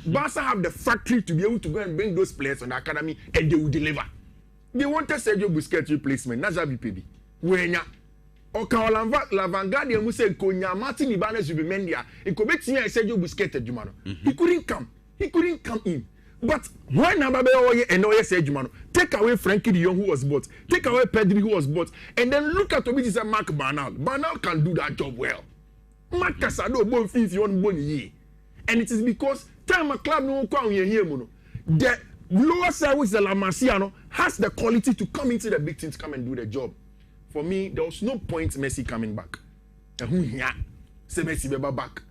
Barca have the factory to be able to go and bring those players on the academy and they will deliver. They wanted Sergio Busquets replacement. That's Javi Wenya. Okaolanva Lavangardia Muse Konya Martin Ibanez Zubimendia. It could be Sergio Busquets Jumano. He couldn't come. He couldn't come in. But when Nababe Oye and Oye said Jumano, take away Frankie de Jong who was bought, take away Pedri who was bought, and then look at Toby said Mark Bernal. Bernal can do that job well. Mark Casado bon fees yon bon ye. And it is because time a club no come here mono. The lower side which is the La Masia has the quality to come into the big team to come and do the job. For me, there was no point Messi coming back. And who here say Messi be back.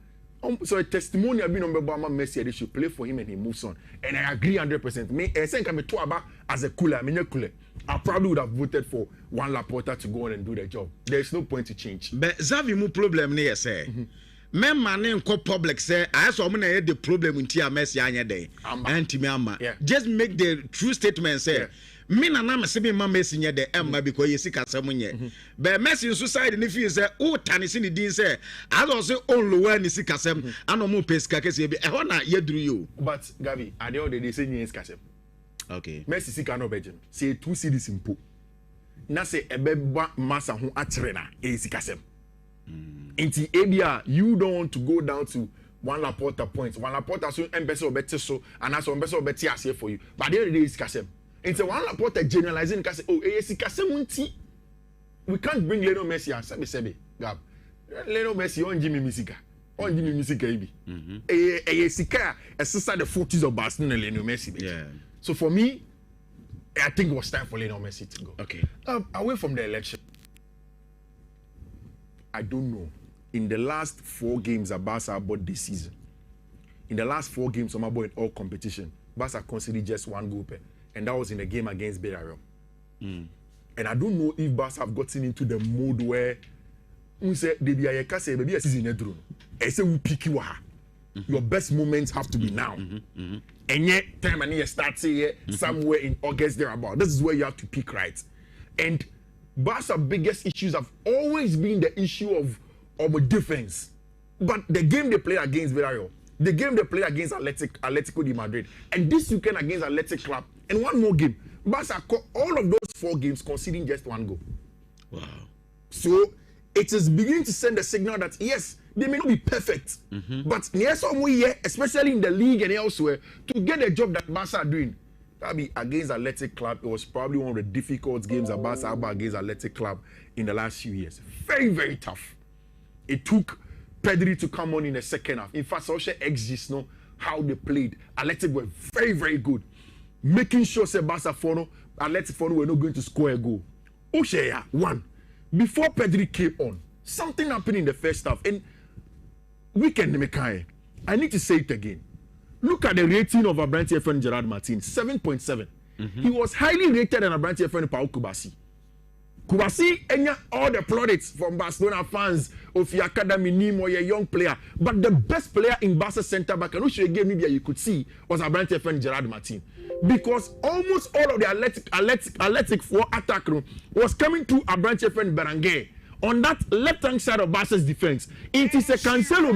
So a testimonial being on Bama Messi, they should play for him and he moves on. And I agree 100%. Me, I think I'm a Tuaba as a cooler. I probably would have voted for Juan Laporta to go on and do the job. There is no point to change. But Xavi mu problem ne say. Me man ko public say I saw me na the problem in Tia Messi anya day. Anti me ama. Just make the true statement say. Me na na me se be ma Messi nye de emma because yesi kasam nye. But Messi society ni feel say o tanisi ni din say I don't say on lower ni si kasam ano mo peska kese be e ho na yeduru you. But Gabby, at the end of the day say ni kasam. Okay. Messi si cannot be say 2 cities impo. Na say ebeba massa ho akyere na e si kasam. Inti ABR, you don't want to go down to Juan Laporta points. Juan Laporta so embassy or better so and as embassy or better as here for you. But at the end of the day is kasam. It's Juan Laporta generalizing because ASC we can't bring Lionel Messi and Sebe Gab. Lionel Messi on Jimmy Musica. On Jimmy Musica ASC a sister the 40s of Barcelona Lionel Messi. Yeah. So for me, I think it was time for Lionel Messi to go. Okay. Away from the election. I don't know. In the last 4 games that Barca bought this season, in the last 4 games of in all competition, Barca conceded just 1 goal per. And that was in the game against Bilbao. And I don't know if Barca have gotten into the mode where we say maybe a season I say we pick you. Your best moments have to be now. And yet time and you start say somewhere in August thereabout. This is where you have to pick right. And Barca's biggest issues have always been the issue of defense. But the game they played against Villarreal, the game they played against Atletico de Madrid, and this weekend against Athletic Club, and one more game, Barca all of those 4 games conceding just 1 goal. Wow. So it is beginning to send a signal that yes, they may not be perfect, but near some way, especially in the league and elsewhere, to get the job that Barca are doing. That be against Athletic Club. It was probably one of the difficult games that Barca had against Athletic Club in the last few years. Very, very tough. It took Pedri to come on in the second half. In fact, also exists know how they played. Athletic were very, very good. Making sure Barca Athletic were not going to score a goal. Oshaya, 1. Before Pedri came on, something happened in the first half. And I need to say it again. Look at the rating of Abrante's friend Gerard Martin, 7.7. He was highly rated than Abrante's friend Paul Kubasi. Kubasi, all the plaudits from Barcelona fans of the academy, Nimo, a young player. But the best player in Barca centre back, and which game maybe you could see, was Abrante's friend Gerard Martin. Because almost all of the athletic for attack room was coming to Abrante's friend Berenguer. On that left-hand side of Barca's defense, it is a Cancelo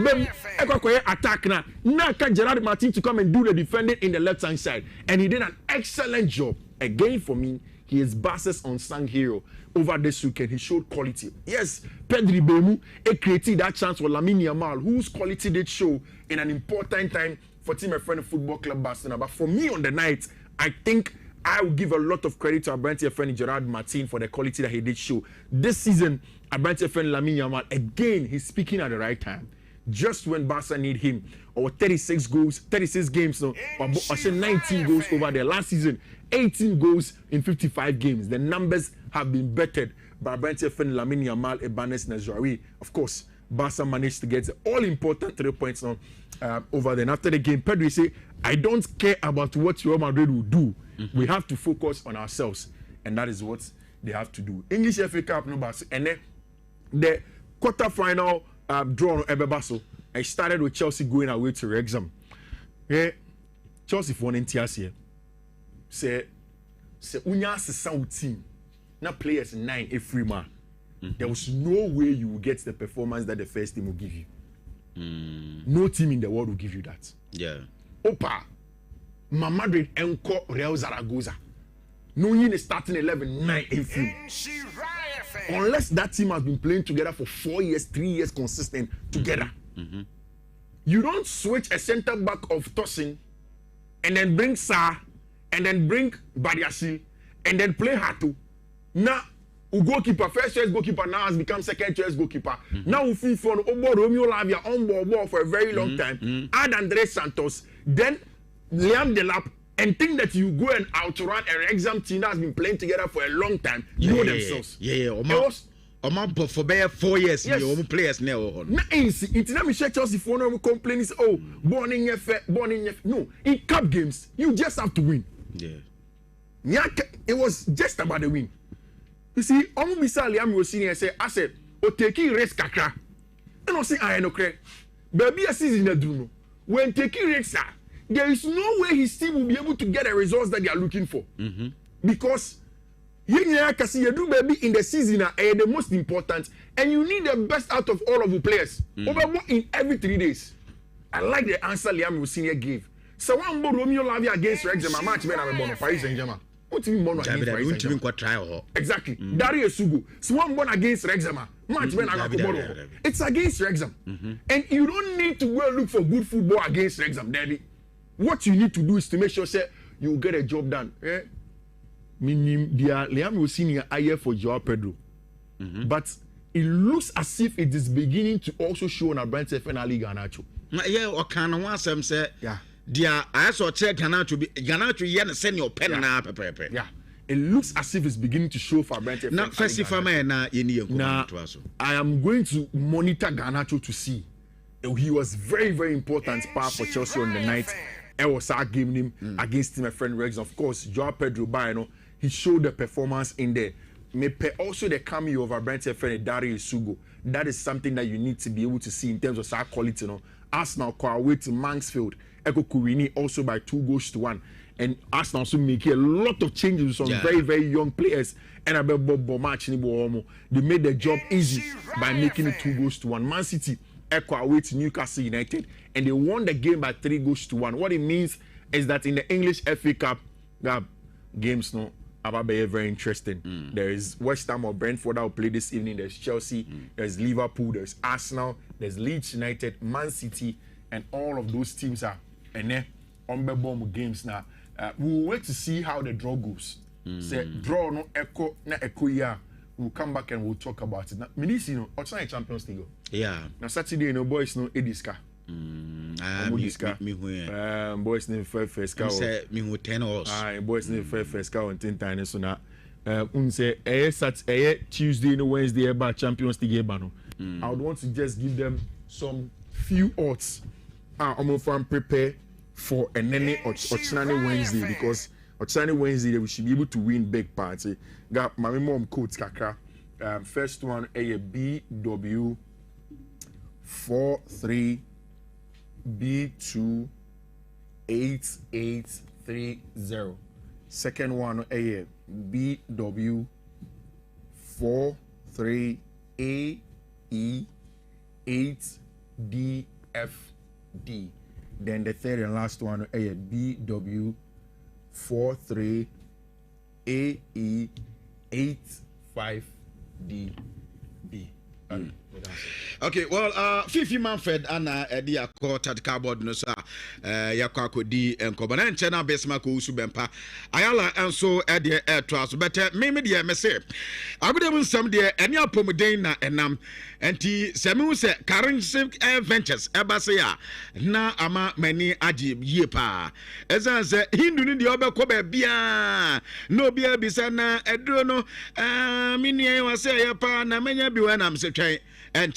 attack now. Now can Gerard Martin to come and do the defending in the left-hand side. And he did an excellent job. Again, for me, he is Barca's unsung hero over this weekend. He showed quality. Yes, Pedri Bemu created that chance for Lamine Yamal, whose quality did show in an important time for Team Friend Football Club Barcelona. But for me on the night, I think I will give a lot of credit to Abrante's friend Gerard Martin for the quality that he did show. This season, Abrante's friend Lamine Yamal, again, he's speaking at the right time. Just when Barca need him, or 36 games, or 19 goals over there. Last season, 18 goals in 55 games. The numbers have been bettered by Abrante's friend Lamine Yamal, Ibanez Nhyira. Of course, Barca managed to get the all-important 3 points now over there. And after the game, Pedri said, I don't care about what Real Madrid will do. We have to focus on ourselves. And that is what they have to do. English FA Cup, no Barca. And then the quarterfinal draw on Ebebaso. I started with Chelsea going away to Wrexham. Yeah, Chelsea for an NTS say unya sound team. Now players 9 a free man. There was no way you will get the performance that the first team will give you. No team in the world will give you that. Yeah. Opa, Madrid enko Real Zaragoza. No in the starting 11, 9 in field. Unless that team has been playing together for 4 years, 3 years consistent together. You don't switch a center back of tossing and then bring Sa and then bring Badiasi and then play Hato. Now, goalkeeper, first choice goalkeeper now has become second choice goalkeeper. Now we feel for Romeo Lavia on board for a very long time. Add Andres Santos, then Liam Delap, and think that you go and outrun an exam team that has been playing together for a long time. Know themselves. But for 4 years, you players now. It's not me Chelsea for no complain is born in your no. In cup games, you just have to win. Yeah. It was just about the win. You see, Liam was senior say, I said, taking risk kakra. And I say, I know correct. Baby a season a do no. When taking risks, there is no way his team will be able to get the results that they are looking for. Because you do baby in the season are the most important, and you need the best out of all of the players. Over in every 3 days. I like the answer Liam Senior gave. So one more Romeo Lavia against Wrexham, a match when I'm born Paris Saint-Germain. What do you mean against Paris Saint-Germain? Exactly. Darius Sugu. So one born against Wrexham, match when I'm born. It's against Wrexham, and you don't need to go and look for good football against Wrexham, Daddy. What you need to do is to make sure you get a job done. Meaning, Liam was senior aye for Joao Pedro, but it looks as if it is beginning to also show on a branch of Liga Nacho. Yeah, or can one some say, yeah, dear, I saw check Ganacho yen send your pen na pepe. Yeah, it looks as if it's beginning to show for a branch of. Now, first if I may na I am going to monitor Ganacho to see. He was very, very important part for Chelsea on the night. I was giving him against my friend Rex. Of course, Joao Pedro Bayano, he showed the performance in there. Also the cameo of our brand friend Darius Sugo. That is something that you need to be able to see in terms of our quality. Arsenal call away to Mansfield. Eko Kurini also by 2-1. And Arsenal also making a lot of changes on very, very young players. And I bet they made the job easy by making it 2-1. Man City Echo away to Newcastle United, and they won the game by 3-1. What it means is that in the English FA Cup games, are very interesting. There is West Ham or Brentford that will play this evening. There's Chelsea, there's Liverpool, there's Arsenal, there's Leeds United, Man City, and all of those teams are on games now. We'll wait to see how the draw goes. Say draw no echo yeah. We'll come back and we'll talk about it. Now, Medicine, what's not a Champions League? Yeah. Now Saturday, boys Ediska. Boys name first car. Say me who 10 hours. Boys name first car on 10 times. So now, say Tuesday and Wednesday about Champions League. I would want to just give them some few odds. I'm going prepare for a nene or Wednesday because. On Sunday, Wednesday, we should be able to win big party. Got my mom codes kakra. First one, a BW 43 B2 8830. Second one, a BW 43 AE 8DFD. Then the third and last one, a BW 43 AE 85DB. Okay, well, Fifi Manfred Anna Edia Court cardboard no sir. Yakako D and Cobana and Chena Besmako Subempa. Ayala and so at the air trust, but maybe the MSA. I would have some dear and your pomodena and T. Samu said, currency ventures, Ebasea. Na ama many ajib yepa. As I said, Hindu in the other Kobe Bia. No beer bisana, Edrono, Minia was say, Pa, Namenya Buanam Secretary. And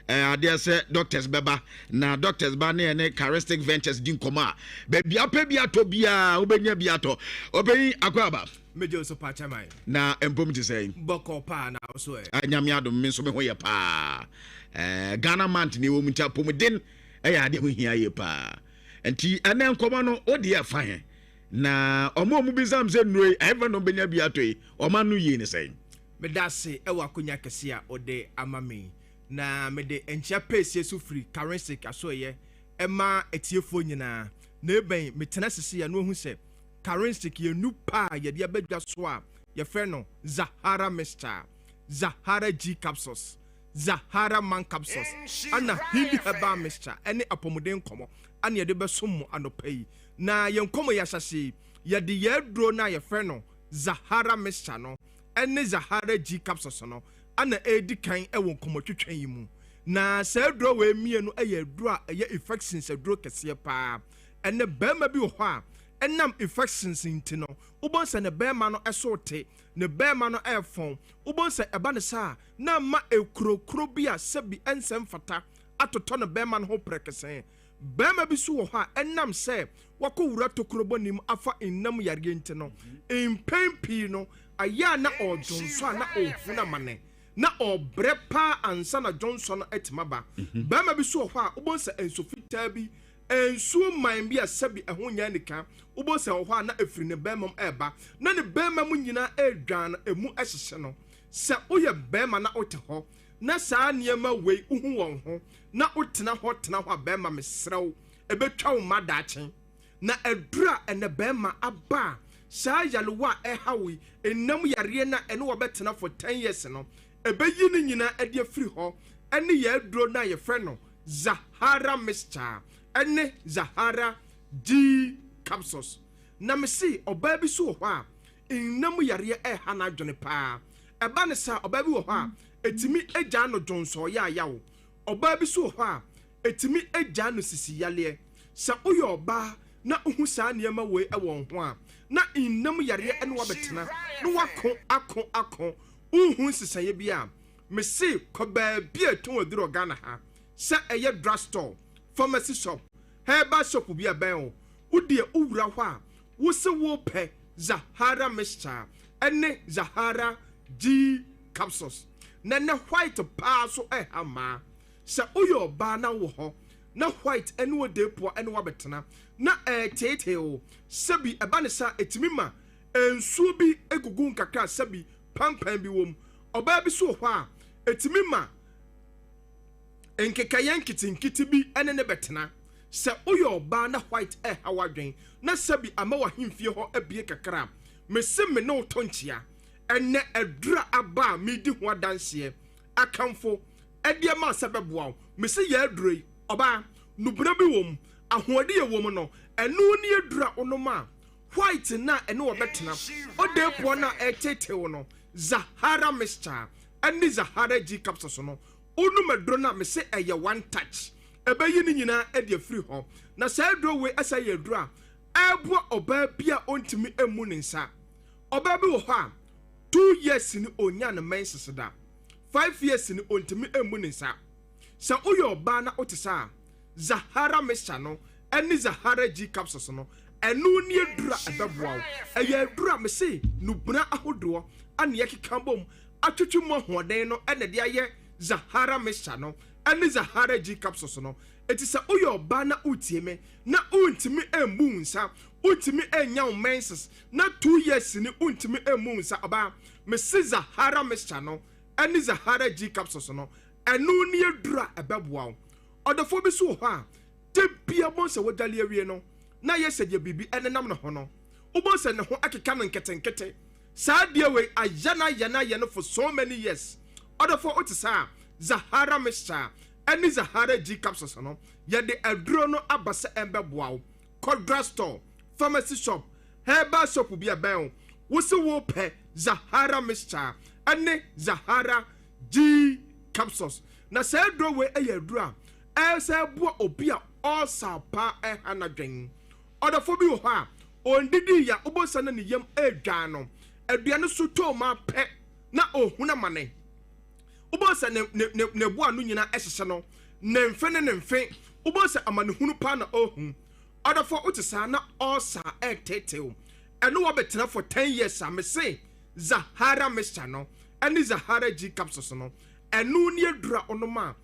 I dare say doctors beba na doctors ba na charistic ventures din koma baby apebia to bia obenya biato obey akwaba mejo so pa chamai na empom ti say boko pa na so anyame adom me so me hoye pa Ghana mant ni wo mcha pomden ya ade ho hia ye pa enti ene nkoma no odi e fa he na omo mu bizam se nui eva no benya biato yi oma no yi ni say me da se e wa konya kese a ode amame na me de enchia pace yesu free currency aso ye ema etiefo nyina na eben metena sisi ya no hu se currency ye nu pa ye de abadwa so a ye frɛ no Zahara mixture, Zahara G capsules, Zahara man capsules, ana hindi herbal mixture ene apomuden komo ana ye de besom mu anopai na ye nkomo ya hyase ye de ye duro na ye frɛ no Zahara mixture no ene Zahara G capsules no ana edi kan ewo nkomo twetwan yi mu na se duro we mienu eye duro a eye infections duro kese pa ene bema bi wo ho a enam infections intino ubon se ne bema no esote ne bema no efon ubon se eba ne sa na ma ekrokro bi a sebi ensem fata atoto ne bema no ho prekese bema bi so wo ho a enam se wakowura tokrobo nim afa innam yare intino impempi no aya na odonso na ofuna mane na obre pa ansa na Johnson etimaba bema bi so wo ho a ubon se ensofita bi ensuo man bi asabi ahonya nika ubo se ho na efiri ne bemam eba na ne bemam nyina edwan emu ehyehye no se oye bema na ote ho na saa niema wei uhu won ho na otena ho bemam srew ebetwa wo madachen na edura ene bema aba saa yalewa ehawi enam yare na ene wo betena for 10 years no ebeyi ne nyina ade afiri ho ene ye aduro na ye frɛ no Zahara mixture ene Zahara G capsules na me see oba bi so ho a innam yare ha na adwene pa eba ne sa oba bi wo ho a etimi egya no dwonso ya wo oba bi so ho a etimi egya no sisi yale sa uyo oba na uhu sa niema we ewo ho a na innam yare ene wa betena no wako akon uhu sisaye bi a me see ko ba bi eton oduro Ghana ha sa eye drugstore pharmacy shop herbal shop bi aben wo de owura ho a wo se wo pe Zahara mixture ene Zahara G capsules na ne white pa so hama sa uyo ba na wo ho na white ene wo de po ene wa betena na tete o sabi eba ne sa etimi ma ensuo bi egugu nkaka sabi pampan bi wom oba bi so ho a etimi ma enkekayan kitinkiti bi ene ne betena se uyo ba na white hawadwen na sabi ama wa himfie ho abie kakra mese me no tonchia ene edura aba midi ho adanse akamfo edie ma sebeboa mese ya aduroi oba nubra bi wom ahoode ye wom no enu ne edura onoma white na ene wo betena odepo na etete wo no Zahara mixture ene Zahara G capsules no onu medro na me se eye one touch ebeyi ni nyina e de free ho na sa dro we asa ye dro a ebo oba bia ontimi emu ne nsa oba bi wo ho a 2 years ni onya na menses da 5 years ni ontimi emu ne nsa sa uyo oba na otisa Zahara mixture no eni Zahara G capsules no enu ni edura ebeboa eye edura me se nubuna ahodo ane yekikambom atwetwe mo hoden no ene de aye Zahara mixture no ene Zahara G capsules no etisa uyo ba na utieme na untimi emu nsa untimi enya menses na 2 years ni untimi emu nsa aba me se Zahara mixture no ene Zahara G capsules no enu ni edura ebeboa odofo bi so ho a tebia bon se wodale awie no na yese de bibi ene nam no ho no ubon se ne ho akeka no nketenkete saa de we ayana ye no for so many years odofo otisa Zahara mixture ene Zahara G capsules no ye de aduro no abase embeboa kodra store pharmacy shop herbal shop bi aben wo se wo pe Zahara mixture ene Zahara G capsules na saa aduro we eye aduro a esa bo obi a all sapa hanadwen odofo bi wo ha ondidi ya obosa na ne yam edwan no aduane so to ma pe na ohuna mane obosa ne bo anu nyina ehyehye no ne mfe obosa amane hunu pa na ohun odofo utisa na osa etetew eno wo betena for 10 years am say Zahara mixture no ene Zahara G capsules no enu ne adura onoma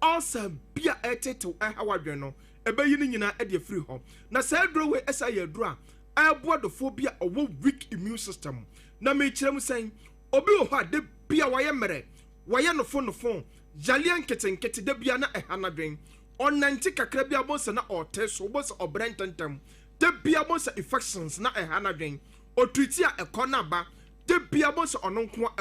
osa bia etetew hawadwen no ebeyi ni nyina e de free ho na sa aduro we esa ye aduro a aboadofo bia owo weak immune system na me kirem sen obi wo ha de bia waye mere waye no fo jalian ketenkete de bia na ehanadwen on 90 kakra bi abonsa na ote so obonsa obrententem de bia bonsa infections na ehana dwen otwiti a ekona ba de bia bonsa ononko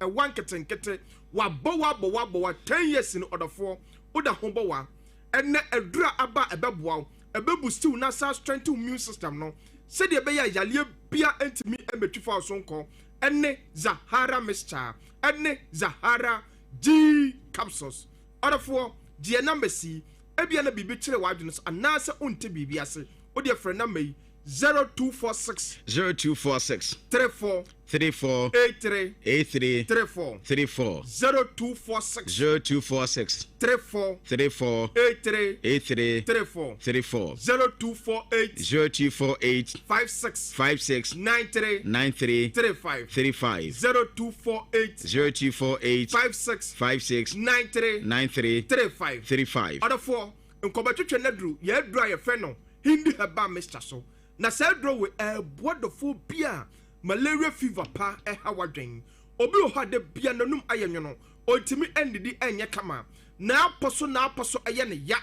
ewa nketenkete wa bo 10 years in order for oda hombo wa enne edura aba ebeboa ebebustiw na sa strength immune system no se de be ya yale bia entimi emetwifa osonko enne Zahara mixture enne Zahara G capsules order for die number C ebia na bibi kire wadwene so anasa onte bibi ase odi efre number 0246 34 83 34 0246 34 83 34 0248 56 93 35 0248 56 93 35 other for nkobetwetwe nadru ye dru ye fe no hindi haba mixture so na say dro we boadofo bia malaria fever pa hawadwen obi o hade bia nanum ayenwono otimi endidi enye kama na aposo eye ne ya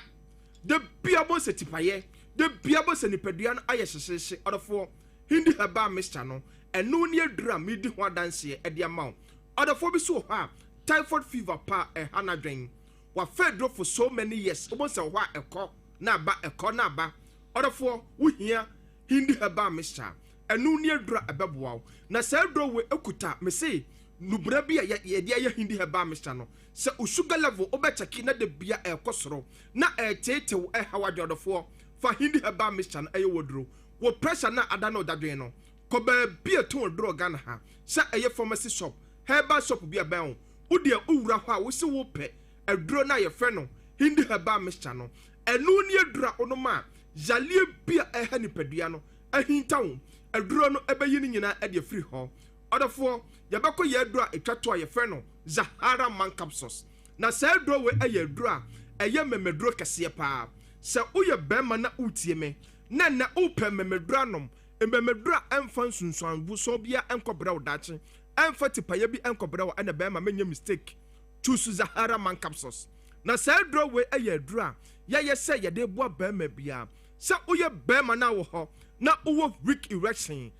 de bia bo setipaye de bia bo senipadua no aye hyehye odofo hindi haba mixture no enu ne adura medi ho adanse e de ama odofo bi so ha typhoid fever pa hanadwen wa fedro for so many years obo se ho ekọ na ba odofo wo hia hindi haba mixture enu ne adura ebeboa na se aduro we ekuta me say nubra bia ye de hindi haba mixture no se o sugar level obecheki na de bia ekosoro na etetew hawade odofo fa hindi haba mixture na woduro wo pressure na adano dadwen no ko ba bia to oduro Ghana ha se pharmacy shop herbal shop bia ba ho wo de owura ho a wo se wo pe aduro na ye fe no hindi haba mixture no enu ne adura onoma jalie bia ni pedua no ahintawo aduro no ebeyi ni nyina e de free ho odofo yabako ye aduro etwato ye fe no Zahara man capsules na se aduro we eye aduro eye memeduro kese pa se uye bema na utie me na upe memeduro nom memeduro emfa nsunsuan bu so bia enkobra odache emfa tipaye bi enkobra wo na bema menye mistake choose Zahara man capsules na se aduro we eye aduro ye se ye de boa bema bia se uye bema na wo ho na uwo weak erection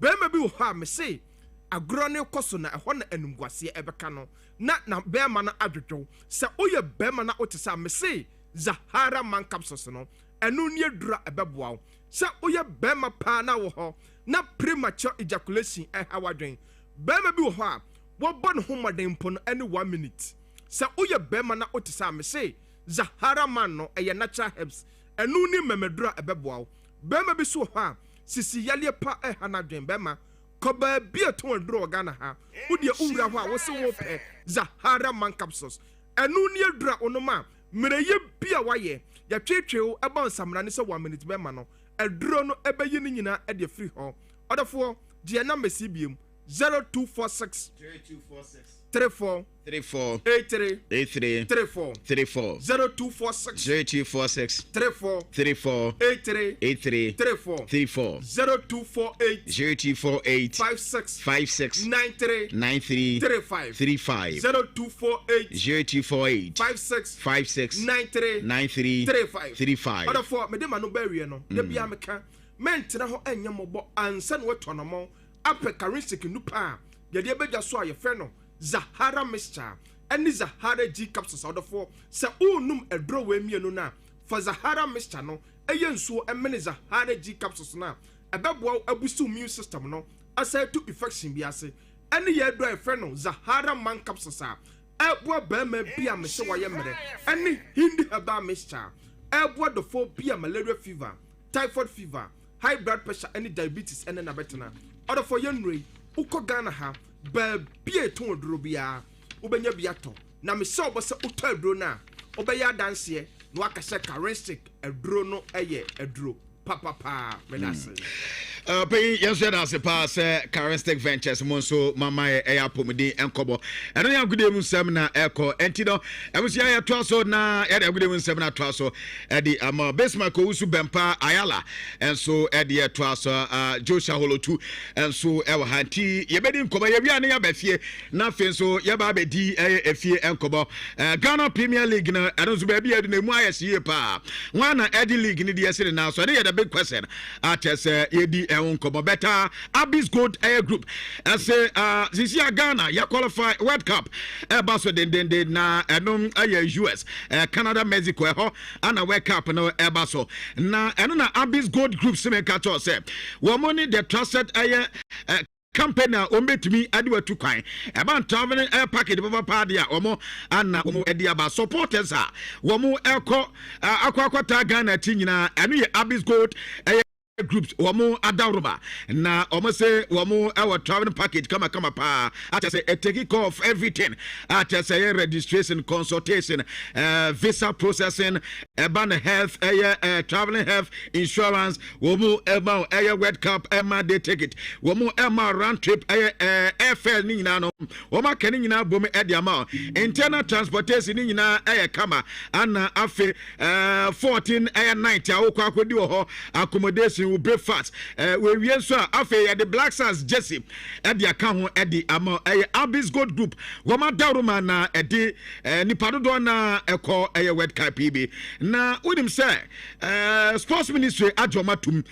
bema bi wo ha me say agro ne koso na ehɔ na enumguase ebeka no na bema na adwodwo se uye bema na otisa me say Zahara man capsules no enu ne adura ebeboa se uye bema pa na wo ho na premature ejaculation hawadwen bema bi wo ho a wo bon ho maden po no any 1 minute se uye bema na otisa me say Zahara man no eye natural herbs enu ni memedura ebeboa bema bi so ha sisi yale pa hanadwen bema ko ba bia to aduro Ghana ha wode owura ho a wo se wo pe Zahara man capsules enu ni adura onoma mereye bia waye ya twetwew eba nsamra ne se 1 minute bema no aduro no ebeyi ni nyina e de free ho odofo die number CBM 0246 34 83 34 0246 34 83 34 0248 56 93 35 0248 56 93 35 odofo me de ma no bawie no de bia meka mentina ho anya mobo ansa no wetonomo apekaristic nupa ye de beja so aye fe no Zahara mixture any Zahara G capsules odofo se unum edro we mienu na for Zahara mixture no eye nsuo emene Zahara G capsules na ebeboa abusu immune system no aside to infection bi ase any ye edro e fe no Zahara man capsules a eboa ba ma bia me se waye mere any hindi haba mixture eboa dofo bia malaria fever typhoid fever high blood pressure any diabetes and na betena odofo yenrei uko Ghana ha ba bie ton oduro bia ubenya biato na me se obose uto aduro na obeya danse no akase charistic aduro no eye aduro papa medase pay yesterday as a pass Charismatic Ventures Monso Mama Air Pomidi and Kobo. And I am good even seminar echo Entido. I was here twaso na at a good even seminar twaso at the Besma Kousu Bempa Ayala and so at the twaso Joshua Holo 2 and so our hanti Yabedin Koba Yabiani Abefie nothing so Yababe D Efie and Kobo Ghana Premier League na I don't baby at the Moya pa one Eddie League in the yesterday now so they had a big question at Edi Kobo better Abyss Gold Air Group I say this year Ghana ya qualify World Cup baso den na enom US Canada Mexico and a World Cup no baso na eno na Abyss Gold Group se make at say we money the trusted campaign na ombetumi adiwa tu kwan eba traveling air package baba party a omo ana omo edi aba supporters a womo ekọ akwakọta Ghana ti nyina eno ye Abyss Gold groups womo adaruba na omo say womo our traveling package kama pa at say take care of everything at say registration consultation visa processing urban health traveling health insurance womo eba World Cup day ticket womo round trip airfare ni nyina no womo kani nyina bom ediama internal transportation ni nyina kama ana afe 14 night awokwa akodi ho accommodation breakfast we so afa the Black Stars Jesse e the account e the Abyss Gold Group woma daruma na e de nipadodo na ekọ World Cup PB na unim say sports ministry ajomatum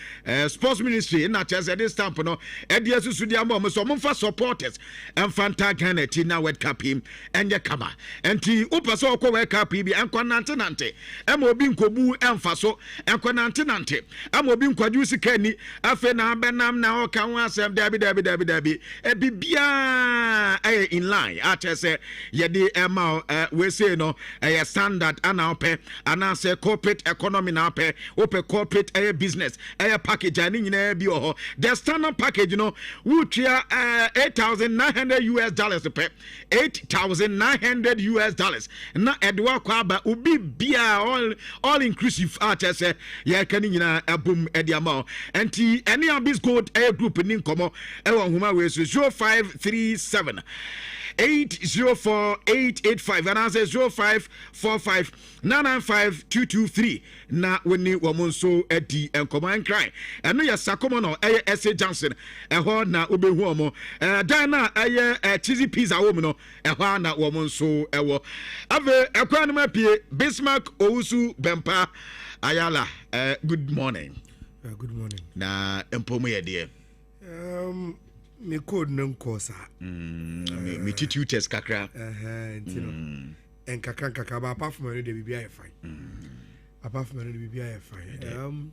sports ministry na chese this stamp no e de asusu di am so momfa supporters enfanta Ghana ti na World Cup him enye kama enti upase okọ World Cup PB enko nante ema obi nkobu emfa so enko nante ema obi nkwaju sika ni afe na benam na o kan asem dabi bibia in line atese ye de ema we say no standard ana ope ana say corporate economy na ope corporate business package ani nyina bi ho the standard package no we tria $8,900 per $8,900 na edwa kwa ba ubi bia all inclusive atese ye kan nyina abum ediama enti any Abyss Gold Air Group ni nkomo ewa huma we so 0537 804-885 and answer 0545-995-223 na woni womonso edi enkomo enkran eno ya sakomo no SA Johnson eho na obehu omo dan na cheesy pizza wo no eho na womonso ewo ave ekwan ma pie Bismarck Owusu Bempa Ayala good morning. Good morning. Na empomo ye de me code no kosa me tutors kakra ntino en kakra ba apart from the bibia fine apart from the bibia fine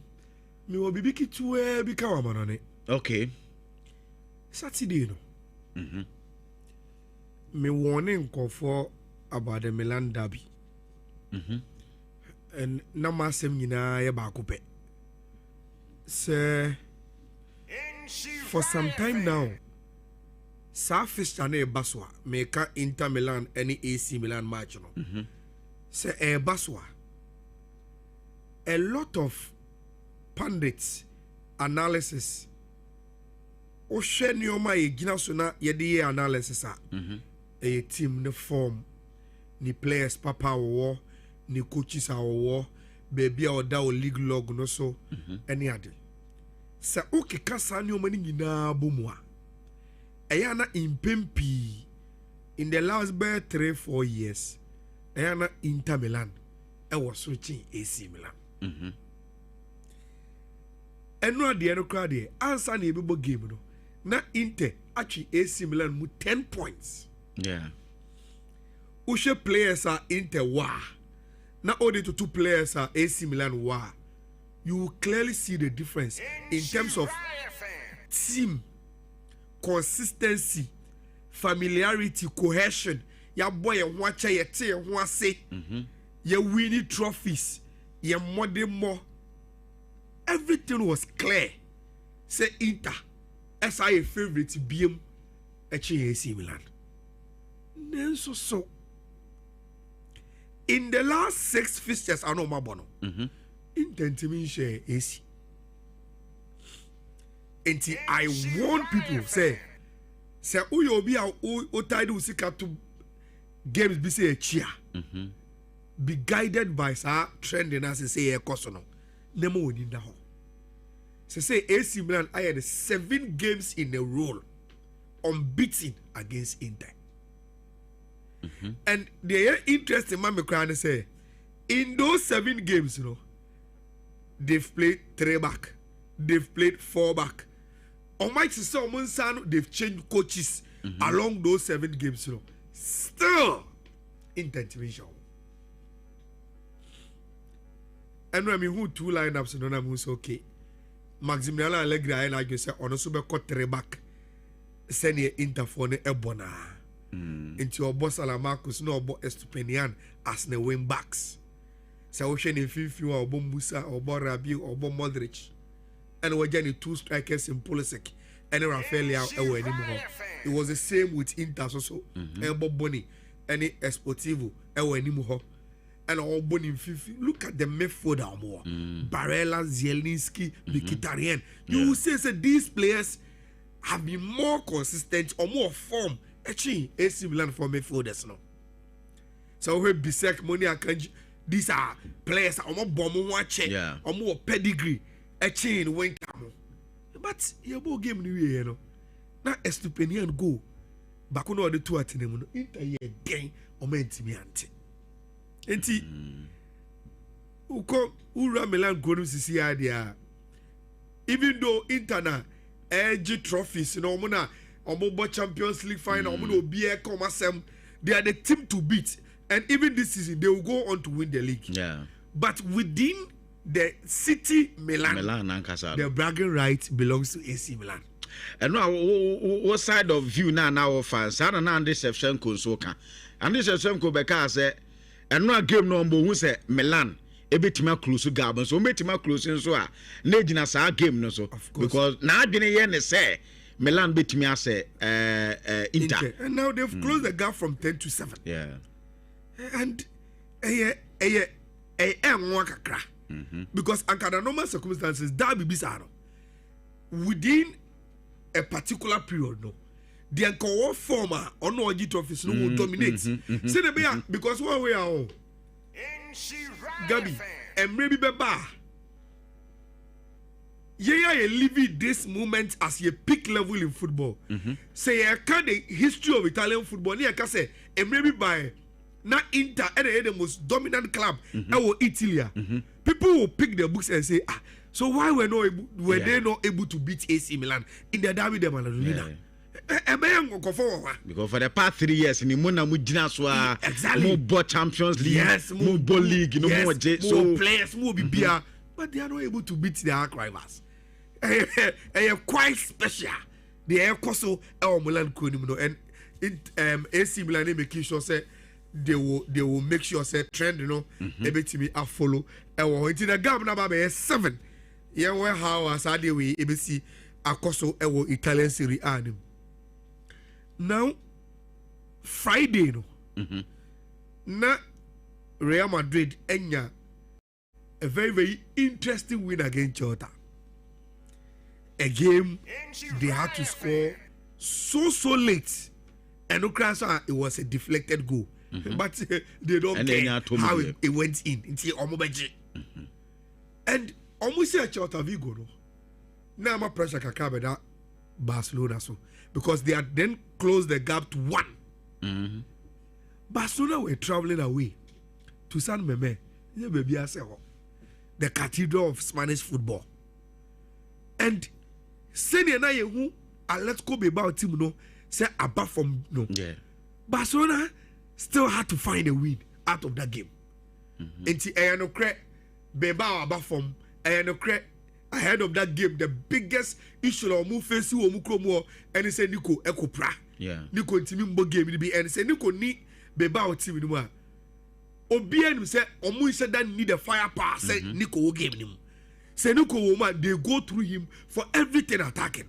me wo bibi kitu bi ka wa manone okay Saturday no me warning nkofo about the Milan derby and na masem nyina ye ba ko pe say for some time now South Channel Baswa make Inter Milan any AC Milan match no say Baswa a lot of pundits analysis o share nyoma ye gina so na ye de analysis a a team ne form ni players papa wo ni coaches wo baby a oda o league log no so any ade sa oke kasa ni omani nyina bomwa eyana impempi in the last 3-4 years eyana Inter Milan was switching AC Milan eno ade no kra de answer na ebebo game no na Inter actually AC Milan mu 10 points ushe players are Inter wa na only to 2 players are AC Milan wa you will clearly see the difference in terms of team consistency, familiarity, cohesion. Ya boy ya watcha ya te ya wase. Ya winning trophies. Ya more. Everything was clear. Say Inter as a favorite BM AC Milan. Then so in the last 6 fixtures I know my bono. Intentimi share AC. Enti I warn people say uyo obi a o title sika to games be say a chia. Be guided by sa trending as say e koso no. Nemo woni da ho. Say AC Milan I had 7 games in a row unbeaten against Inter. And the interesting man me cry say in those 7 games, you know, they've played 3 back, they've played 4 back. On my sister they've changed coaches along those 7 games, you know. Still intervention. And when I mean who 2 lineups, you know, I'm who's okay. Maximiliano Allegri and I say on also be cut 3 back. Send ye interphone ebona. Into your boss Salamarcus no bo Estupinian as the wing backs. So ocean in Fifi or Musa or Rabiu or Modric. And we're getting 2 strikers in Pulisic and Rafael anymore. It was the same with Inter also. And Bob Bonnie, any Esportivo anymore. And all Bonnie in Fifi. Look at the midfield more. Barella, Zielinski, Mkhitaryan. You will say these players have been more consistent or more form. Actually, AC Milan for midfielders now. So we Bisek, Money Akanji. These are players are more bomb watching, or more pedigree. A chain went down. But you both game new year, you know. Now Estupinian go. Back on all the 2 at him, Inter ye gain or mentimiante. Enti Uko Ura Milan go to see idea. Even though Inter edge trophies, you know, Mona Omobo Champions League final, Omobo BA Comasem, they are the team to beat. And even this season, they will go on to win the league. Yeah. But within the city Milan the bragging right belongs to AC Milan. And now, what side of view now fans? I don't know this Shevchenko so can. And this Shevchenko because and no game number who say Milan. Ebetima close to Gabon, so metima close in so a Negina sa game no so because now didn't say Milan beat me as Inter. And now they've closed the gap from 10 to 7. Yeah. And because under normal circumstances that be bizarre within a particular period no the anchor former or no office no will dominate. Say the be because one way are Gabby and maybe Beba you live this moment as your peak level in football. Say I can the history of Italian football. I can say and maybe by now Inter the most dominant club in Italy. People will pick their books and say, so why were they not able to beat AC Milan in the derby de Maradona? Because for the past 3 years, in the Mona Mujina Swa, exactly, more Champions League, more Ball League, more players, more BBR, but they are not able to beat their arch rivals. Quite special. They are also Milan Kunimno and AC Milan making sure say they will make sure say trend, you know, able to be a follow. And in the gap number 7. Yeah, where how as I do we ABC Akoso Italian Serie A. Now Friday no. Na Real Madrid enya a very interesting win against Jota. A game they had to score so late, and it was a deflected goal. But they don't care how it went in until Omobaji. And almost a Celta Vigo no. Now my pressure can that Barcelona so because they had then closed the gap to 1. Barcelona were traveling away to San Meme, the cathedral of Spanish football. And senior na who let's go about team no say apart from no. Barcelona still had to find a win out of that game. Enti no cre Bilbao about from no cre ahead of that game the biggest issue of move face who mukromo and he said Nico Ekopra. Nico ntimi mbo game be and say Nico ni Bilbao team ni mo. Obian say omu said that need a firepower say Nico game ni mo. Say Nico woman they go through him for everything attacking.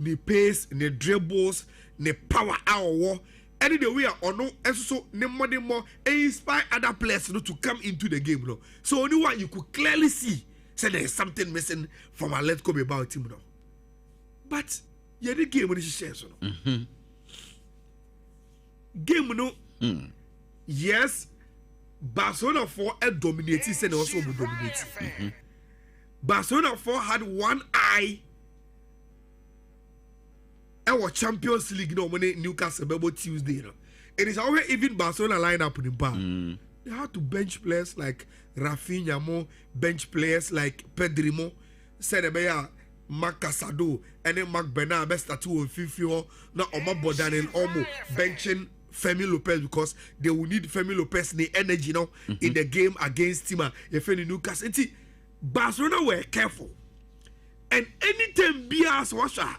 The pace, the dribbles, the power hour. Any the way or no, and so ne more inspire other players to come into the game. No? So only one you could clearly see say there is something missing from Atletico Bilbao team. No? But you the game when she says no. Game no. Yes, Barcelona 4 dominated and also dominated. Barcelona 4 had one eye. Our Champions League no money Newcastle about Tuesday. No. It is always even Barcelona line up in the bar. They had to bench players like Rafinha Mo, bench players like Pedrimo, Senebeya, Marc Casado, and then Marc Bernard, best tattoo on Fifio, now Omar Bodan and Omo benching Femi Lopez because they will need Femi Lopez the energy now in the game against Tima. If any Newcastle, Barcelona were careful, and anytime Bias washer,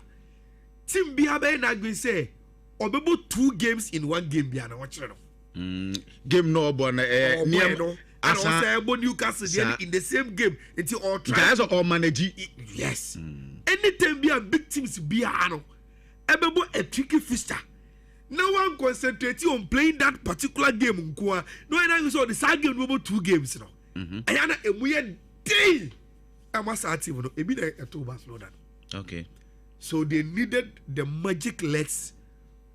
Team Biabe Nagui say, or maybe 2 games in 1 game. Biana watch it. Game no bon and also Newcastle in the same game until all guys are all manage. Yes. Anytime be a big teams be a tricky fixture. No one concentrating on playing that particular game. No one saw the side game about 2 games. No. And a weird day. I must ask you, a bit a 2 Barcelona. Okay. So they needed the magic legs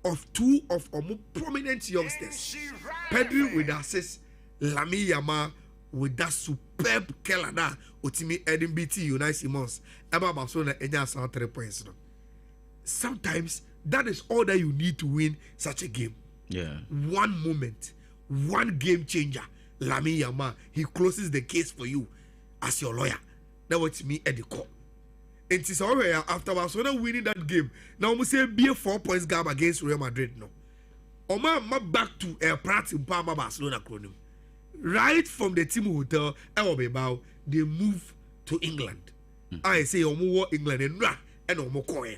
of 2 of our more prominent youngsters. Pedri with assist, Lamine Yamal with that superb Kelada, Otimi Eden BT United Simons, Emma Barcelona, and just 3 points. Sometimes that is all that you need to win such a game. Yeah. 1 moment, 1 game changer. Lamine Yamal, he closes the case for you as your lawyer. That was me at the court. And it's already after Barcelona winning that game. Now we say be a 4 points gap against Real Madrid. No, Oma back to a Pratt in Palma Barcelona chronim. Right from the team hotel, Bilbao, they move to England. I say Omo England and Omo Koye.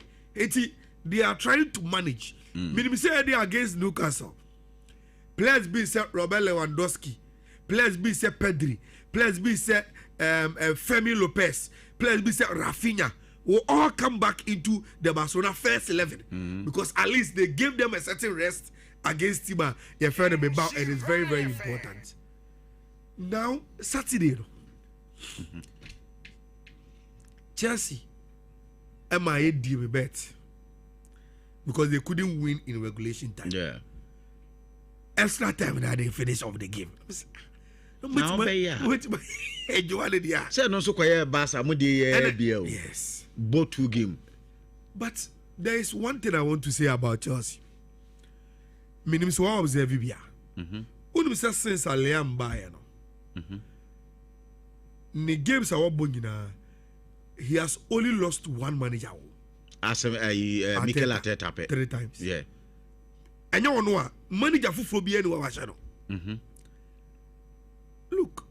They are trying to manage. Meaning say they are against Newcastle. Players be say Robert Lewandowski. Players be say Pedri. Players be say Femi Lopez. Players be say Rafinha. Will all come back into the Barcelona first 11 because at least they gave them a certain rest against Tima. Your friend Bilbao, and it's very, very important. Now, Saturday, Chelsea, MIA deal with bet because they couldn't win in regulation time. Yeah. Extra time that they finish off the game. Say no so quiet Barca, yes. Both 2 games. But there is one thing I want to say about Chelsea. Minimum so I observe Vibia. Since Liam Bayano. The games are all he has only lost 1 manager. As Mikel Arteta 3 times. Yeah. And you know manager for BN. Look,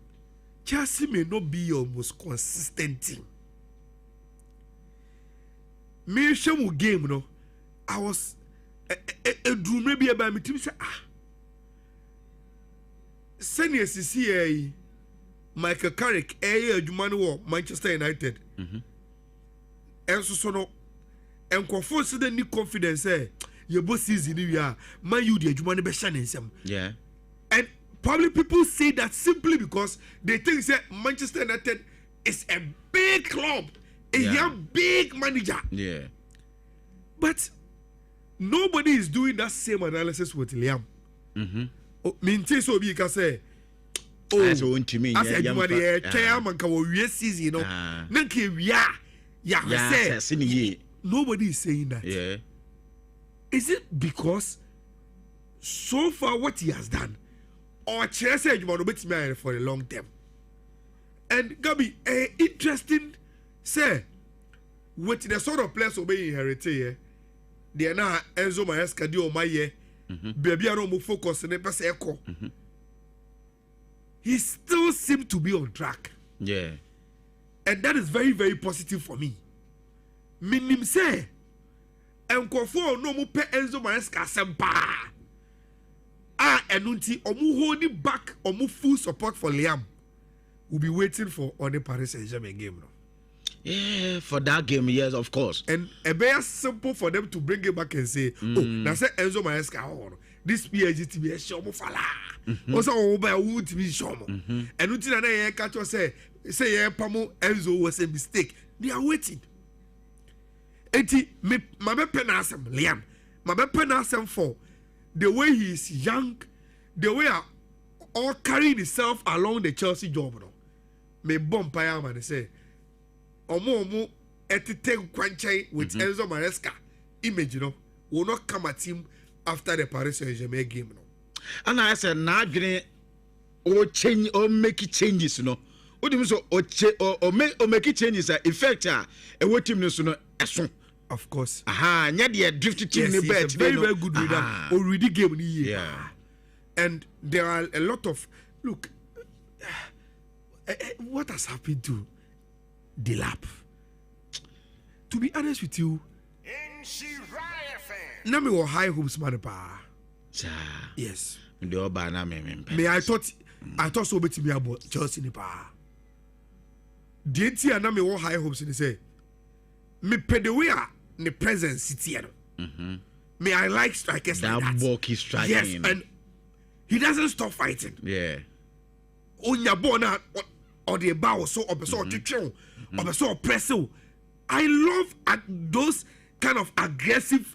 Chelsea may not be your most consistent team. Me show game, no. I was a drew maybe about me team say senior CCA Michael Carrick Jumanu Manchester United. And so no and confirm so the new confidence your boss season we are man you the Jumanu be shining some. Yeah. And probably people say that simply because they think that Manchester United is a big club, a big manager. Yeah. But nobody is doing that same analysis with Liam. Minty so be can say, as a one to me, as a chairman can season, you know. Nanki nobody is saying that. Yeah. Is it because so far what he has done? Or Chelsea you want to bet for a long term. And Gabby, interesting say with the sort of players obey inherited, they are now Enzo Maresca di Omaye, baby I don't focus on the echo. He still seems to be on track. Yeah. And that is very, very positive for me. Minim say and for no more pe Enzo Maresca sempa. Enunti omu holding back omu full support for Liam. We'll be waiting for on the Paris Saint-Germain game now. Yeah, for that game, yes, of course. And a very simple for them to bring it back and say, oh, now say Enzo Maresca, this PSG to be a show fala. Also, over wood to be show. And until I catch say Pamo Enzo was a mistake. They are waiting. Eti me my be penasem Liam. My be penasem for the way he is young, the way all carrying himself along the Chelsea job. No, me bomb paya man say, omo etite kwanchai with Enzo Maresca image, you know, will not come at him after the Paris Saint-Germain game. No, and I said, now or change or make changes, you know. What do you mean? Or make changes? Effect, a what team is no. Of course. Aha, nyadi drifted team yes, in the bed. Very good reader. Already game ni. Yeah. And there are a lot of look. What has happened to the lap? To be honest with you, na me were high hopes man pa. Yes. Me I thought so bit me about Chelsea ni pa. DT na me were high hopes ni say. Me pedewea the presence city. Me I like strikers that like that. bulky striking. Yes, and he doesn't stop fighting. Yeah. Onya bona or the bow so or so or so pressing. I love those kind of aggressive.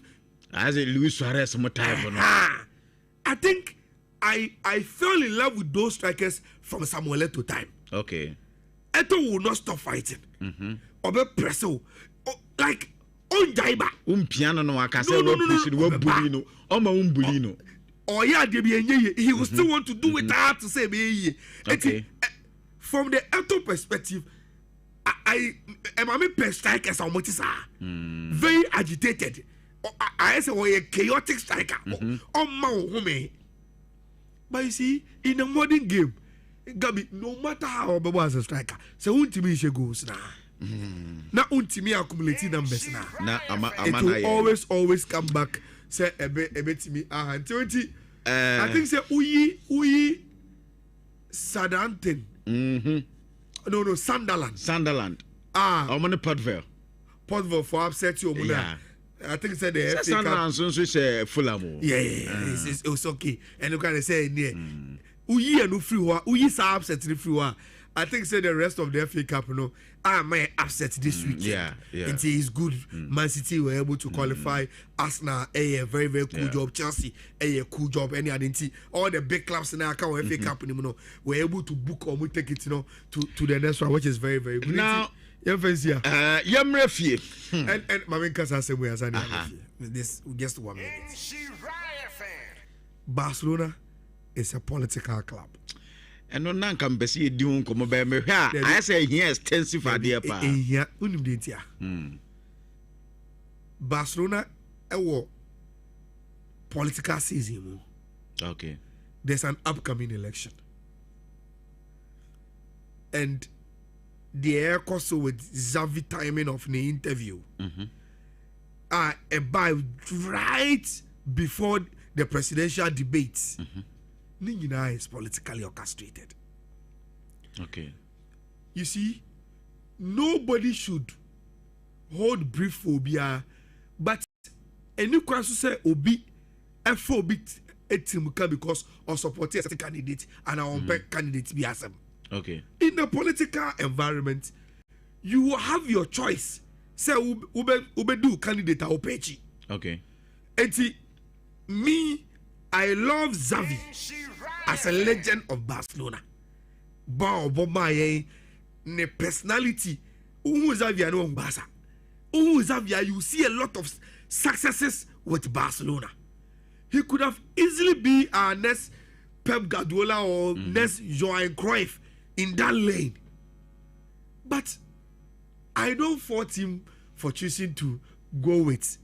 As a Luis Suarez type. I think I fell in love with those strikers from Samuel Eto'o time. Okay. Eto'o will not stop fighting. Or be pressing. Like on Jaiba. Piano no I can say bulino. Bulino. Oh yeah, he will still want to do it hard to say me. Okay. From the Eto'o perspective, I am a striker as very agitated. I say a chaotic striker. But you see, in a modern game, Gabby, no matter how Baba was a striker, so ultimately goes now. Now ultimately accumulating numbers now. It will always come back. Say a bit to me. I think say Uyi Sadanten. No, Sunderland. I'm on the Portville for upset you. Yeah. I think said the FA Cup. So Fulham. Yeah, it's okay. And you can say near. Uyi and Uyi sa upset the free. I think say the rest of the FA Cup, you know, may upset this week. Yeah. It is good. Man City were able to qualify. Arsenal, a very, very cool job. Chelsea, a cool job. Any identity. All the big clubs in our FA Cup, you know, were able to book or we take it, you know, to the next one, which is very, very good. Now, and my main case has way as I this just 1 minute. Barcelona is a political club. And no nan can be see doing come by me. I say here extensive idea pa. Yeah, Barcelona political season. Okay. There's an upcoming election. And the air cost with Xavi timing of the interview. About right before the presidential debates. Nhyira is politically orchestrated. Okay. You see, nobody should hold brief phobia, but any question say obi bit etimuka because of supporting a candidate and our own candidate be asem. Okay. In the political environment, you will have your choice. Say ube do candidate or pechi. Okay. Eti me, I love Xavi as a legend of Barcelona. Ne personality. Xavi no Barca. Xavi, you see a lot of successes with Barcelona. He could have easily be our next Pep Guardiola or next Johan Cruyff in that lane. But I don't fault him for choosing to go with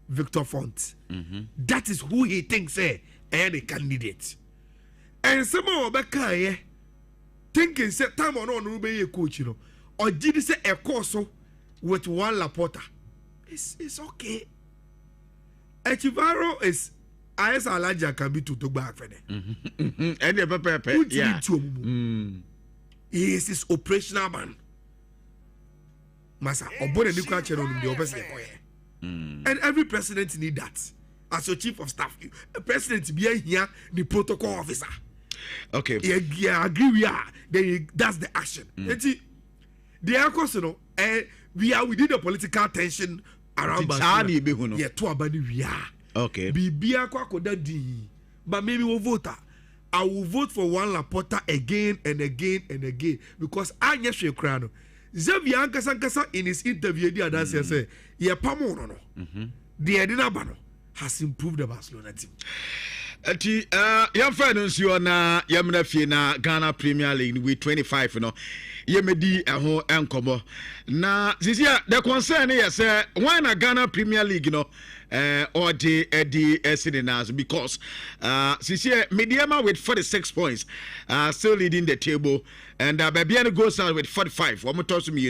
Victor Font. That is who he thinks a candidate. And someone Obeka thinking say time on be a coach, you know, or did he say a course with one Laporta? It's okay. Echivaro is as Alaja can be to talk back for them. And yeah. He is his operational man. Masa, and every president need that. As your chief of staff, a president be here, the protocol officer. Okay. Yeah, agree we are. Then that's the action. The course, you know, we are within the political tension around Barcelona. Yeah, to abani we are. Okay. Bibia kwa koda di. But maybe we'll vote. I will vote for Juan Laporta again and again and again because I just share crown. Xavier Ankasa in his interview the other say, "Yeah, Pamono no. The Edina Bano has improved the Barcelona team." Ati your friends you na yamna fie na Ghana Premier League with 25 no yemedi ho enkomo na sisia the concern is why na Ghana Premier League no or the Sidinas because sisia Mediama with 46 points still leading the table and Babiano goes out with 45 one more to me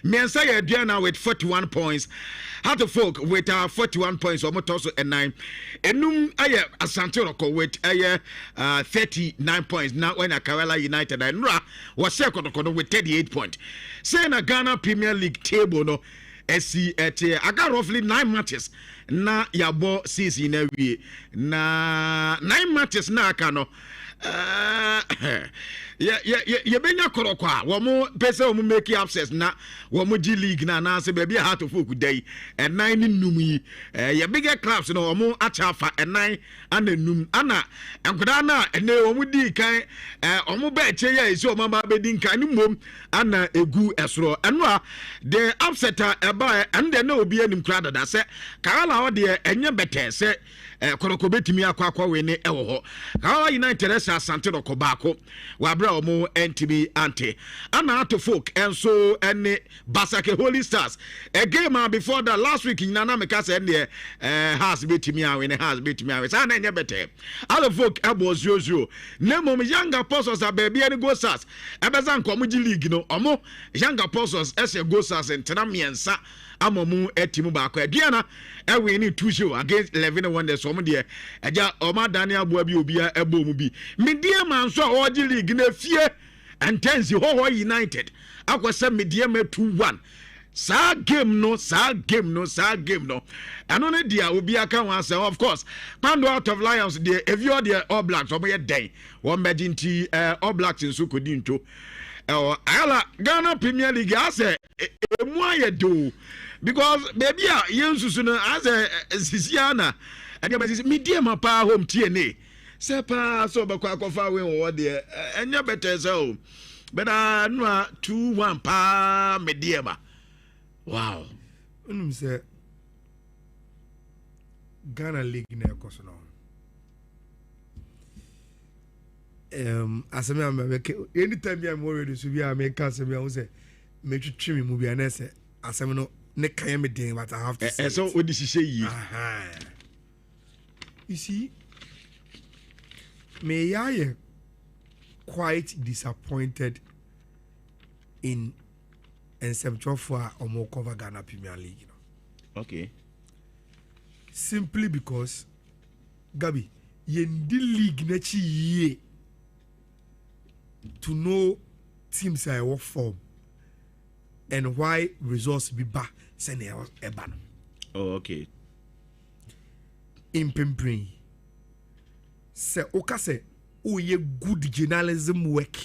Mensa Adriana with 41 points How to folk with 41 points one more toss and 9 enum aye Asante Roko with 39 points now when Kerala United and Ra was second with 38 points say na Ghana Premier League table no SC at I got roughly 9 matches na yabo season every na 9 matches na kano ya benya korokwa womo pese womo make abscess na womo G League na se baby heart of folk day and 9 num yi ya bigger clubs no womo achafa and 9 ana num ana enkoda na ene womo di kan womo ba che ya isi womo ba be di kan ni mom ana egu esoro eno a the upsetter eba and the no obi anim krada da se kala wo de enye bete se koroko betimi akwa we ne ewo ho Ghana United esa Asante Roko baako wa bra omo NTB ante ana ato folk enso ene Basake Holy Stars a game before that last week nana meka se ne has betimi awe ne has betimi awe sa na enye bete all folk abo 0-0 nemo Young Apostles ababi ene Go Stars ebeza nko G League no omo Young Apostles ese Go Stars entena miensa amomu etimu baako aduana ewe ni 2-0 against 11 Wonders omo de eja oma Daniel Boa bi obia ebo mu bi medie man so G League na fie Intense Ho United akwese medie ma 2-1 sa game no ano ne dia obi aka wan say of course Pando out of Lions the if you are the All Blacks omo ye den one medinti All Blacks nso kodi nto ala Ghana Premier League ase emu aye do because baby yensusu no ase sisiana ade ba sisi media ma pa home TNA se pa so ba kwa akofa we wo de enya better so but no 2-1 pa media ma wow unum say Ghana League na ekoso no asemi ameke anytime you am already so be make asemi am say me twitwi me mu bia na say asemi no ne kan me den but I have to say so odi sise yi you see me I quite disappointed in Nsem for omo cover Ghana Premier League you know. Okay, simply because Gabby yendi league na chi ye to know teams are what form and why results be back send a ban. Oh, okay. In Pimprin, say Oka say, oh, ye good journalism work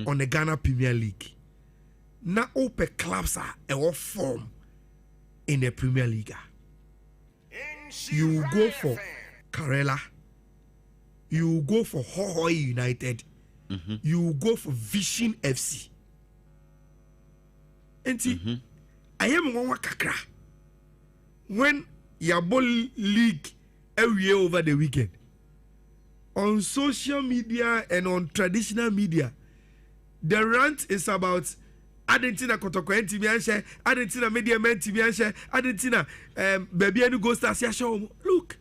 on the Ghana Premier League. Now, open clubs are a what form in the Premier League. You go for Karela, you go for Ho United. You go for Vision FC. And see, I am one kakra. When Yabo League every year over the weekend, on social media and on traditional media, the rant is about Argentina Kotoko NTB, Argentina Media Men TV, Argentina Baby and Go Stars. Look,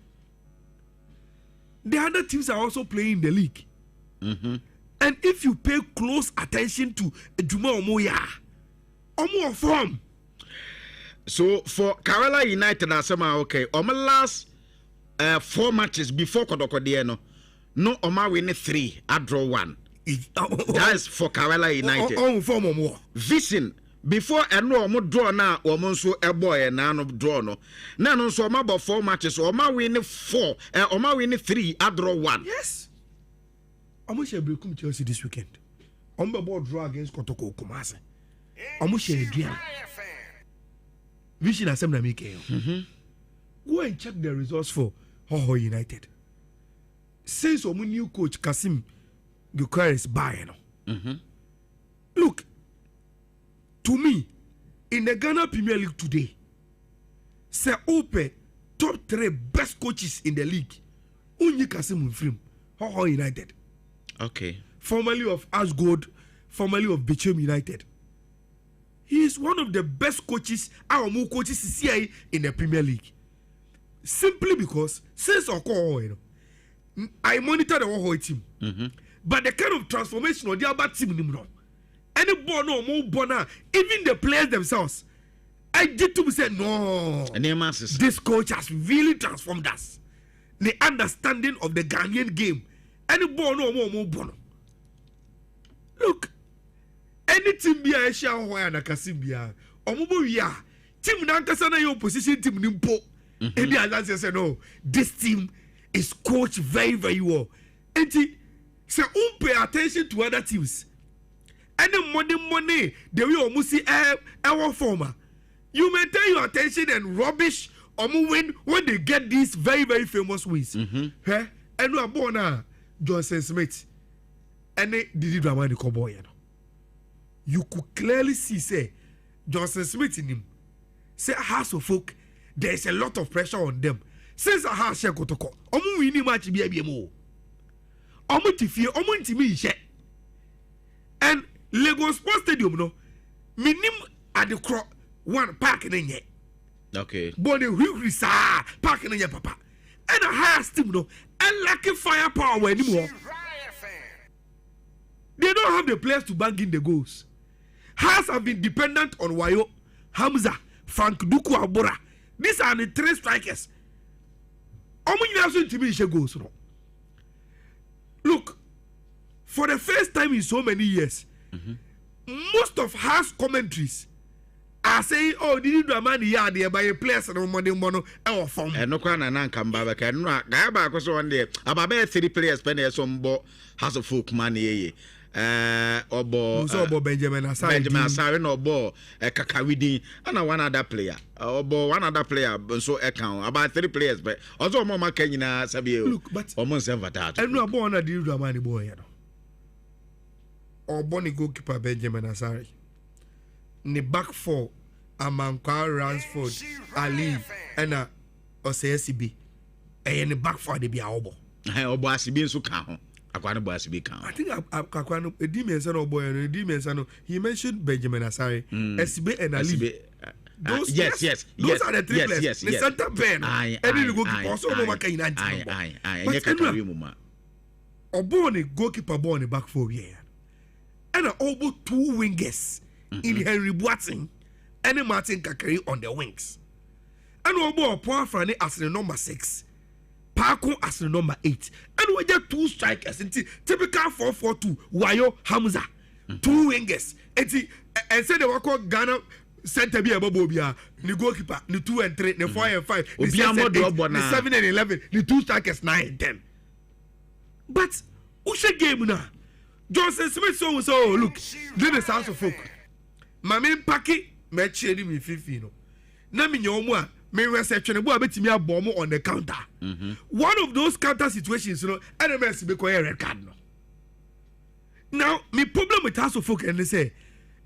the other teams are also playing in the league. And if you pay close attention to Juma Omoya, Omo form. So for Kerala United, okay, Oma last 4 matches before Kodoko no Oma win 3, I draw 1. That is for Kerala United. Vision before no Omo draw now, Omo so a boy and none of draw no. None so Oma about 4 matches, Oma win 4, Oma win 3, I draw 1. Yes. Omo shall be come Chelsea this weekend. Omo ball draw against Kotoko Kumasi. Omo shall dream. vision asem na make go and check the results for Hoho United since our new coach Kasim Gukar is buying. Look, to me, in the Ghana Premier League today, say open top 3 best coaches in the league. Unyi Kasim Mfrim, Hoho United. Okay. Formerly of Asgold, formerly of Bechem United. He is one of the best coaches, our more coaches CCI in the Premier League. Simply because since Oko, I monitor the Hoho team. But the kind of transformation of the other team, any born or more born, even the players themselves, I did to say no. This coach has really transformed us. The understanding of the Ghanaian game. Any born or more born. Look, any team be a share or na Kasimbia or Mubuya. Team Nankasana your position team Nimpo. Any answer say no. This team is coached very, very well. And say pay attention to other teams. Any money, the way almost see our former. You may turn your attention and rubbish or win when they get these very, very famous wins. And we are born Johnson Smith. And they did the cowboy. You could clearly see, say, Johnson Smith in him. Say, House of Folk, there is a lot of pressure on them. Since a house share kotoko, omu wini match be mo. Omu tifie, omu ntimi ishe. And Lagos Sports Stadium no, minim at the cross one parking in ye. Okay. But the hungry sa parking in ye papa. And a higher team no, and lacking firepower anymore. They don't have the players to bang in the goals. Hearts have been dependent on Wayo, Hamza, Frank Duku Abora. These are the 3 strikers. Goals. Look, for the first time in so many years, most of Hearts commentaries are saying, oh, did you do a man here by a place and money mono or form? And no can and come back. And no, Gaba was one day about 3 players spending some House of Folk money. Obo Benjamin Asari no bo Kakawidi and one other player. Obo one other player so account about 3 players but also Mama Kenya Sabio. Look, but almost that. And no born a deal money boy. Or Bonnie goalkeeper Benjamin Asari. In the back 4, Amankwa Ransford, Ali, and OCSB. And in the back 4, they be a obo. Obo Asibi so count. I think Kakwano, a demon son of boy and a demon son. He mentioned Benjamin Asari, SB and Ali. Those, yes. Those are the 3 players. Yes. The center pen. And then goalkeeper also no maka in Obone goalkeeper born back 4 years. And over 2 wingers in Henry Boateng and Martin Kakari on the wings. And Obo Poafrani as the number 6. Parko as the number 8. And we get 2 strikers. Typical 4-4-2. Wayo Hamza. 2 wingers. And say they were called Ghana center be a bobia. The goalkeeper. The 2 and 3. The 4 and 5. The 6 and 8. The 7 and 11. The 2 strikers 9 and 10. But Usha game now. Johnson Smith so look. This is House of Folk. Mami Paki. Me chedi me fifino. Na mi nyomwa. Me reception betimi abom on the counter. One of those counter situations, NMS be a red card. Now, my problem with House of Folk and they say,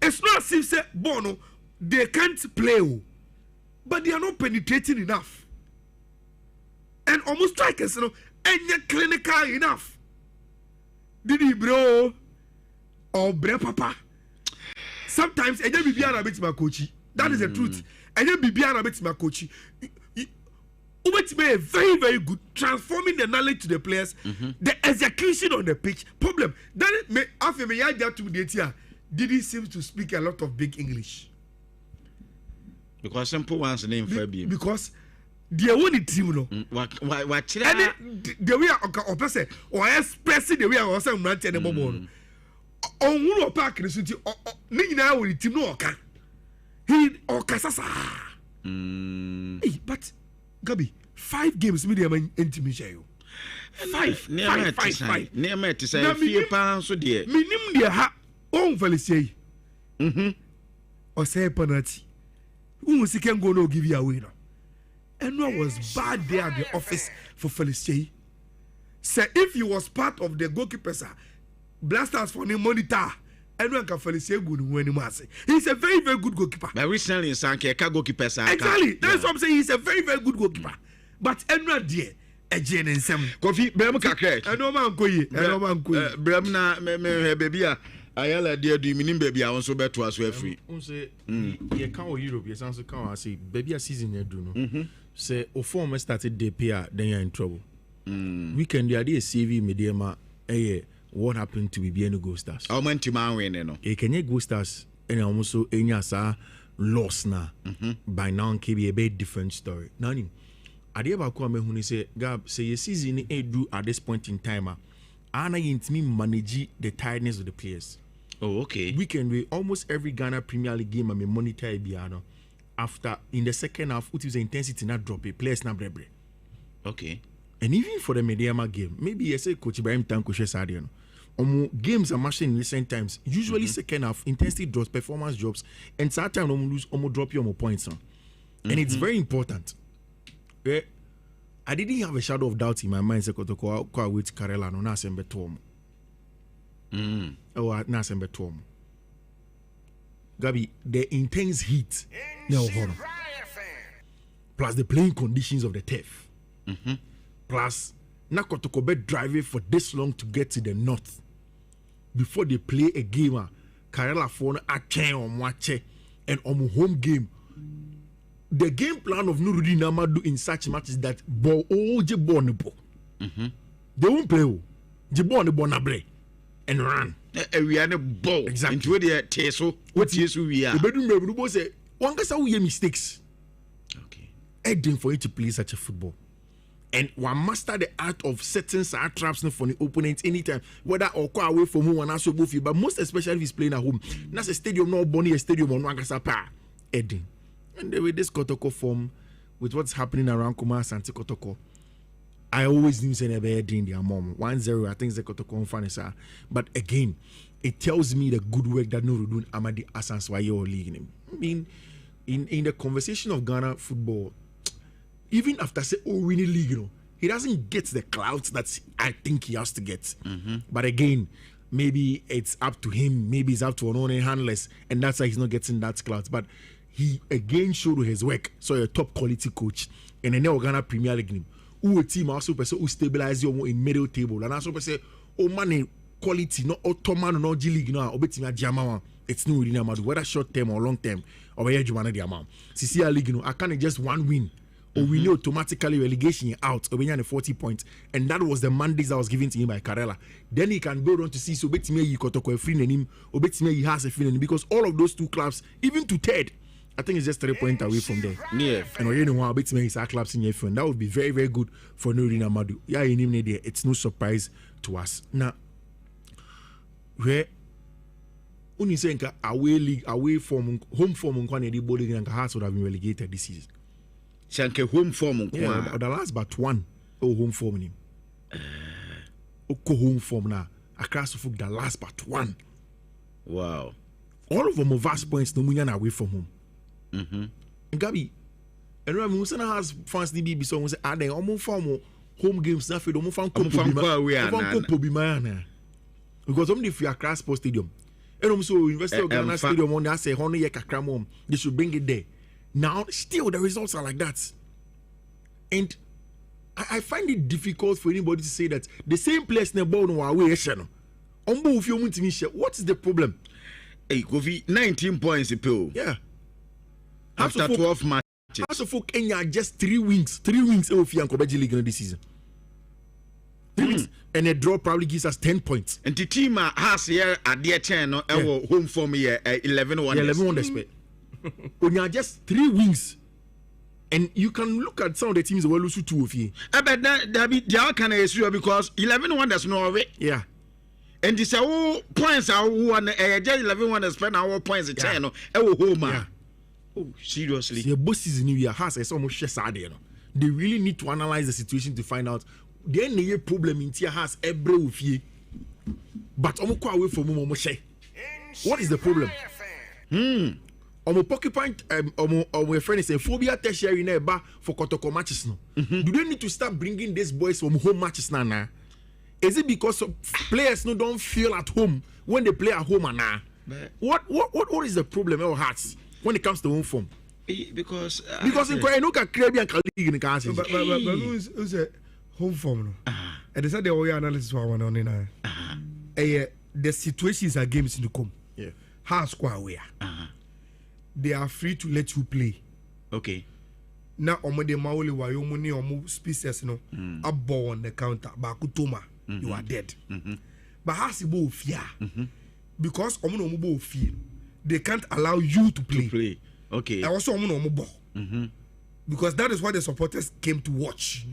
it's not as if say Bono, they can't play, but they are not penetrating enough. And almost strikers, and you're clinical enough. Did he bro or bre papa? Sometimes I just be a bit my coachy. That is the truth. And then Bibiana makes my coach. It's very, very good transforming the knowledge to the players, the execution on the pitch. Problem then after me, I got to the here. Did he seem to speak a lot of big English? Because simple one's name for him. Because the only team, no. What? And the way or person or expressing the way I was saying, not anymore. On one park in the city, Nina will team no okay. He or Kasasa. Hey, but Gabby, 5 games medium intimate. 5. Near me to say, 4 pounds so dear. Minim dear ha, on Felicia. Or say penalty. who can go no give you away no. And what was bad there at the office for Felicity. Say if you was part of the goalkeepers, blasters for the monitor. Anyone can Felicity good when he must. He's a very, very good goalkeeper. But recently in Sanke, goalkeeper. Exactly. That's what I'm saying. He's a very, very good goalkeeper. But anyone dear, a Jane and some. Kofi, Bram Kakret. I know man koye. I know man koye. Bram na me baby. Ayala dear do minim baby I want so better as well free. Say you can't Europe, you sound so can't say baby a season you do no. Say o form started the pair, then you're in trouble. Weekend the idea CV mediama what happened to BBN Go Stars? How many man win no? E can Go Stars and also enya sa loss na. By now can be a bit different story. Nani. Idea ba ko amehuni say Gab say your season do at this point in time ana yintimi manage the tiredness of the players. Oh, okay. Weekend we almost every Ghana Premier League game I monitor biano. After in the second half, what is the intensity not drop it, players not brebre. Okay. And even for the Mediama game, maybe I say Coach Ibrahim Tanko Shesadiano. Games are matching in recent times. Usually second half, intensity drops, performance drops, and sometimes lose drop your points on. And it's very important. I didn't have a shadow of doubt in my mind. Say Kotoko with Karela no na sembe tom. Oh, na sembe tom. Gabby, the intense heat now plus the playing conditions of the turf. Plus na Kotoko be driving for this long to get to the north before they play a game. Karela for a chain on watch and on home game. The game plan of Nurudin Amadou in such matches that ball je ball. They won't play. Je ball nabre and run. We are the ball. Exactly. Into the teso. What yes we are. The bedroom boy say one guy say mistakes. Okay. Heading for you to play such a football. And one master the art of setting side traps for the opponent anytime, whether or go away from home and also both you, but most especially if he's playing at home. That's a stadium, no bonny a stadium on Wangasapa. Heading. And with this Kotoko form, with what's happening around Kumasi and Kotoko, I always knew say never in their mom 1-0. I think the Kotoko on Fanisa. But again, it tells me the good work that Nurudun Amadi Asanswayo league. I mean, in the conversation of Ghana football, even after say winning league, you know, he doesn't get the clouds that I think he has to get. But again, maybe it's up to him. Maybe it's up to an handless, and that's why he's not getting that clouds. But he again showed his work. So a top quality coach and a Ghana Premier League. Who a team also person who stabilize you in middle table and also say, oh money quality, not Ottoman no G League now. Obetima Jamawa. It's no really amount whether short term or long term. Or where you want the amount. CCR League, you know, I can't just one win. Or we know automatically relegation out. Or 40 points, and that was the mandates that was given to him by Karela. Then he can go on to see so Betime you Kotoko a free name or Betime he has a free name because all of those two clubs, even to third. I think it's just 3 points away from there. Yeah. And you know how bit makes our clubs in your phone. That would be very, very good for Nurudin Amadou. Yeah, in him there, it's no surprise to us. Now, where only saying away league, away form, home form, and body and Hearts would have been relegated this season. Shanke home form, yeah, the last but one home form him. Home form now. Across the last but one. Wow. All of them are vast points, no million away from home. And Gabby, and remember, Musana has fans the BB so say, "Are they almost form home games? Now, for almost form because only if you are Accra Sports Stadium, and also University of Ghana Stadium on that say, "Honor ye kakramom," they should bring it there. Now, still the results are like that, and I find it difficult for anybody to say that the same place in the ball no away. What is the problem? Hey, Kofi, 19 points a pill. Yeah. After 12 matches. House of Folk Kenya just 3 wins. 3 wins of Yankobeji League this season. 3 wins. And a draw probably gives us 10 points. And the team has here at the 10 home form here 11-1. 11-1 when you are just 3 wins. And you can look at some of the teams that will lose 2 of you. But that can issue because 11-1 there's no way. Yeah. And this points are one just 11-1 spend our points at 10 home. Yeah. Oh, seriously. The boss is new year has almost sad. They really need to analyze the situation to find out. The any problem in Tia has every with you. But I'm away from what is the problem? omo porcupine omo friend is a phobia tertiary na eba for kotoko matches no. Do they need to start bringing these boys from home matches now? Is it because players no don't feel at home when they play at home and now? What is the problem of Hearts when it comes to home form? Because in Korea Caribbean league in the but who's a home form no? And they said the way analysis for one on in the situations are games in the come. Yeah. Hearts kwa aware. They are free to let you play. Okay. Now omo de maoli wa yo mu ni omo species no abo on the counter ba kutoma you are dead. But hasibo ofia because omo no mo ofia they can't allow you to play. Okay. And also omo no mo bo. Because that is what the supporters came to watch.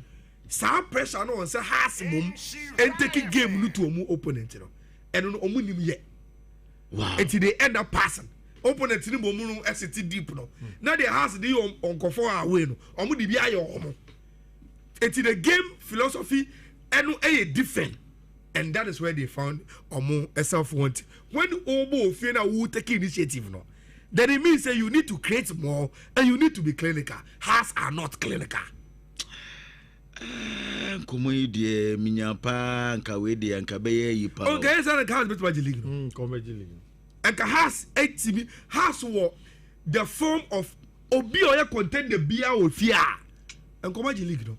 Some pressure no on say hasimum and taking game no to omo opponent no. And omo nim ye. Wow. Until they end up passing. Opponent ni bomu no ST deep no. Now the house dey on confo away no. Omo di bia yo omo. Until the game philosophy eno different. And that is where they found omo self want. When omo feel na who take initiative no. Then it means that you need to create more and you need to be clinical. Hearts are not clinical. Komo die minyapa nka we die nka beye yipa. Okay, it's not a house bet Magic League. Comedy league. And has 80 has what the form of obi oya contain the beer or fear. And come Magic League no.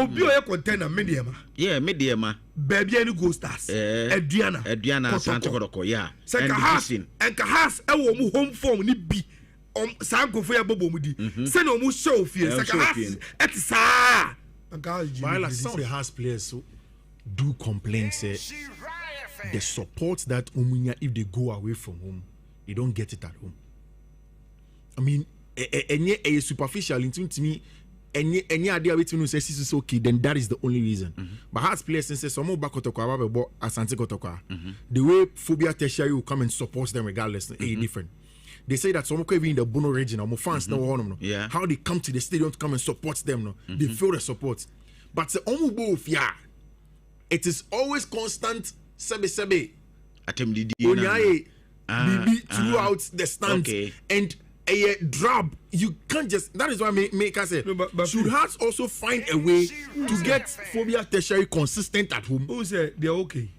Obi oya contain a medium. Yeah, medium. Baby any go stars. Ediana Santa Kodoko, yeah. And Kahas ewo home form ni bi. Sanko for bobo mudi. Send almost show fear. Sakahas et sa. While some of the house players do complain, say the support that Umunya, if they go away from home, they don't get it at home. I mean, any superficial into to me, any idea between who says this is okay, then that is the only reason. But hearts players say some more back about Asante Kotoka. The way phobia tertiary will come and support them regardless, different. They say that some even in the Bono region, or fans no. Yeah. How they come to the stadium to come and support them, no. They feel the support. But the Omubo yeah, it is always constant sebe. Onyaye bibi throughout the stands and a drop. You can't just. That is why make us say. No, but should Hearts also find a way to get phobia tertiary consistent at home? Who say they're okay?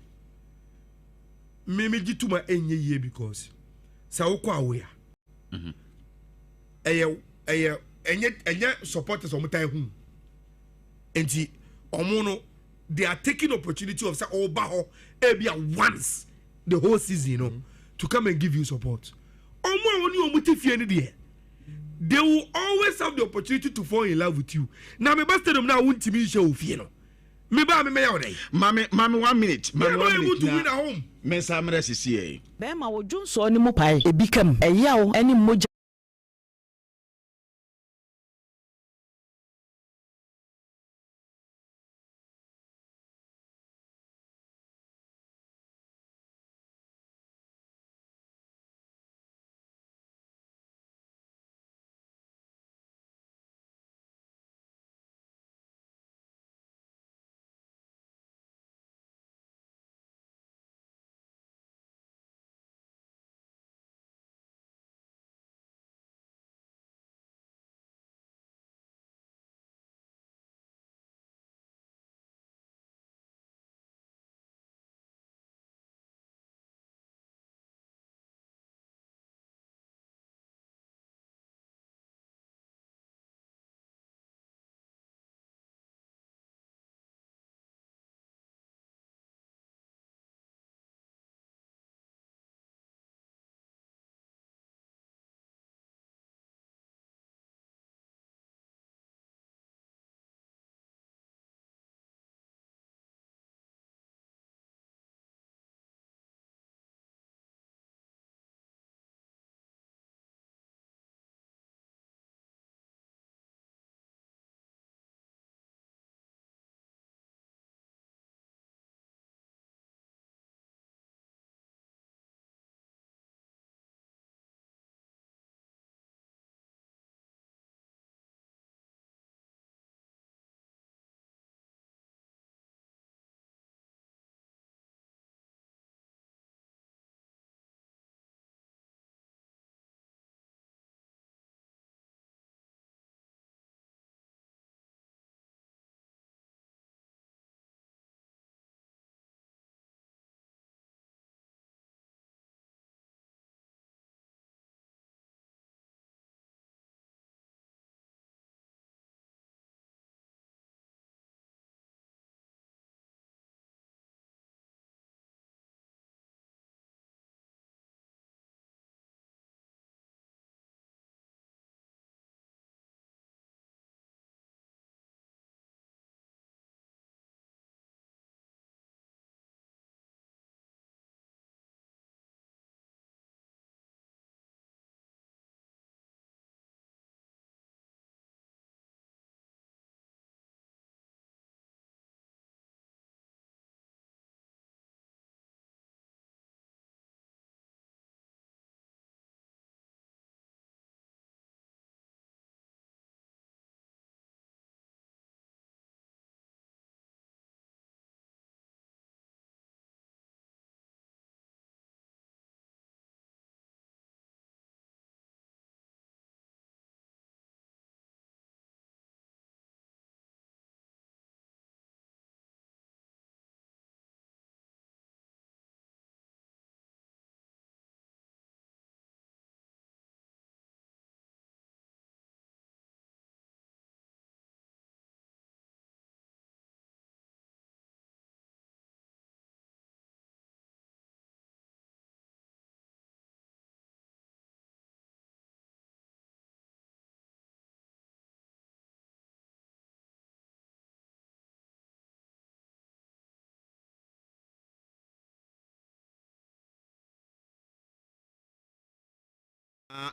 Maybe to my year because Saoko aware. Supporters on my home. And omono they are taking opportunity of say ebia once the whole season, you know, to come and give you support. They will always have the opportunity to fall in love with you. Now me best them now won't me show fear no. Me ba me day. Mami 1 minute. Mami 1 minute. To win at home. Mensa amre sisi. Be ma wo dwonso ni mu pai ebi kam eyawo ani moja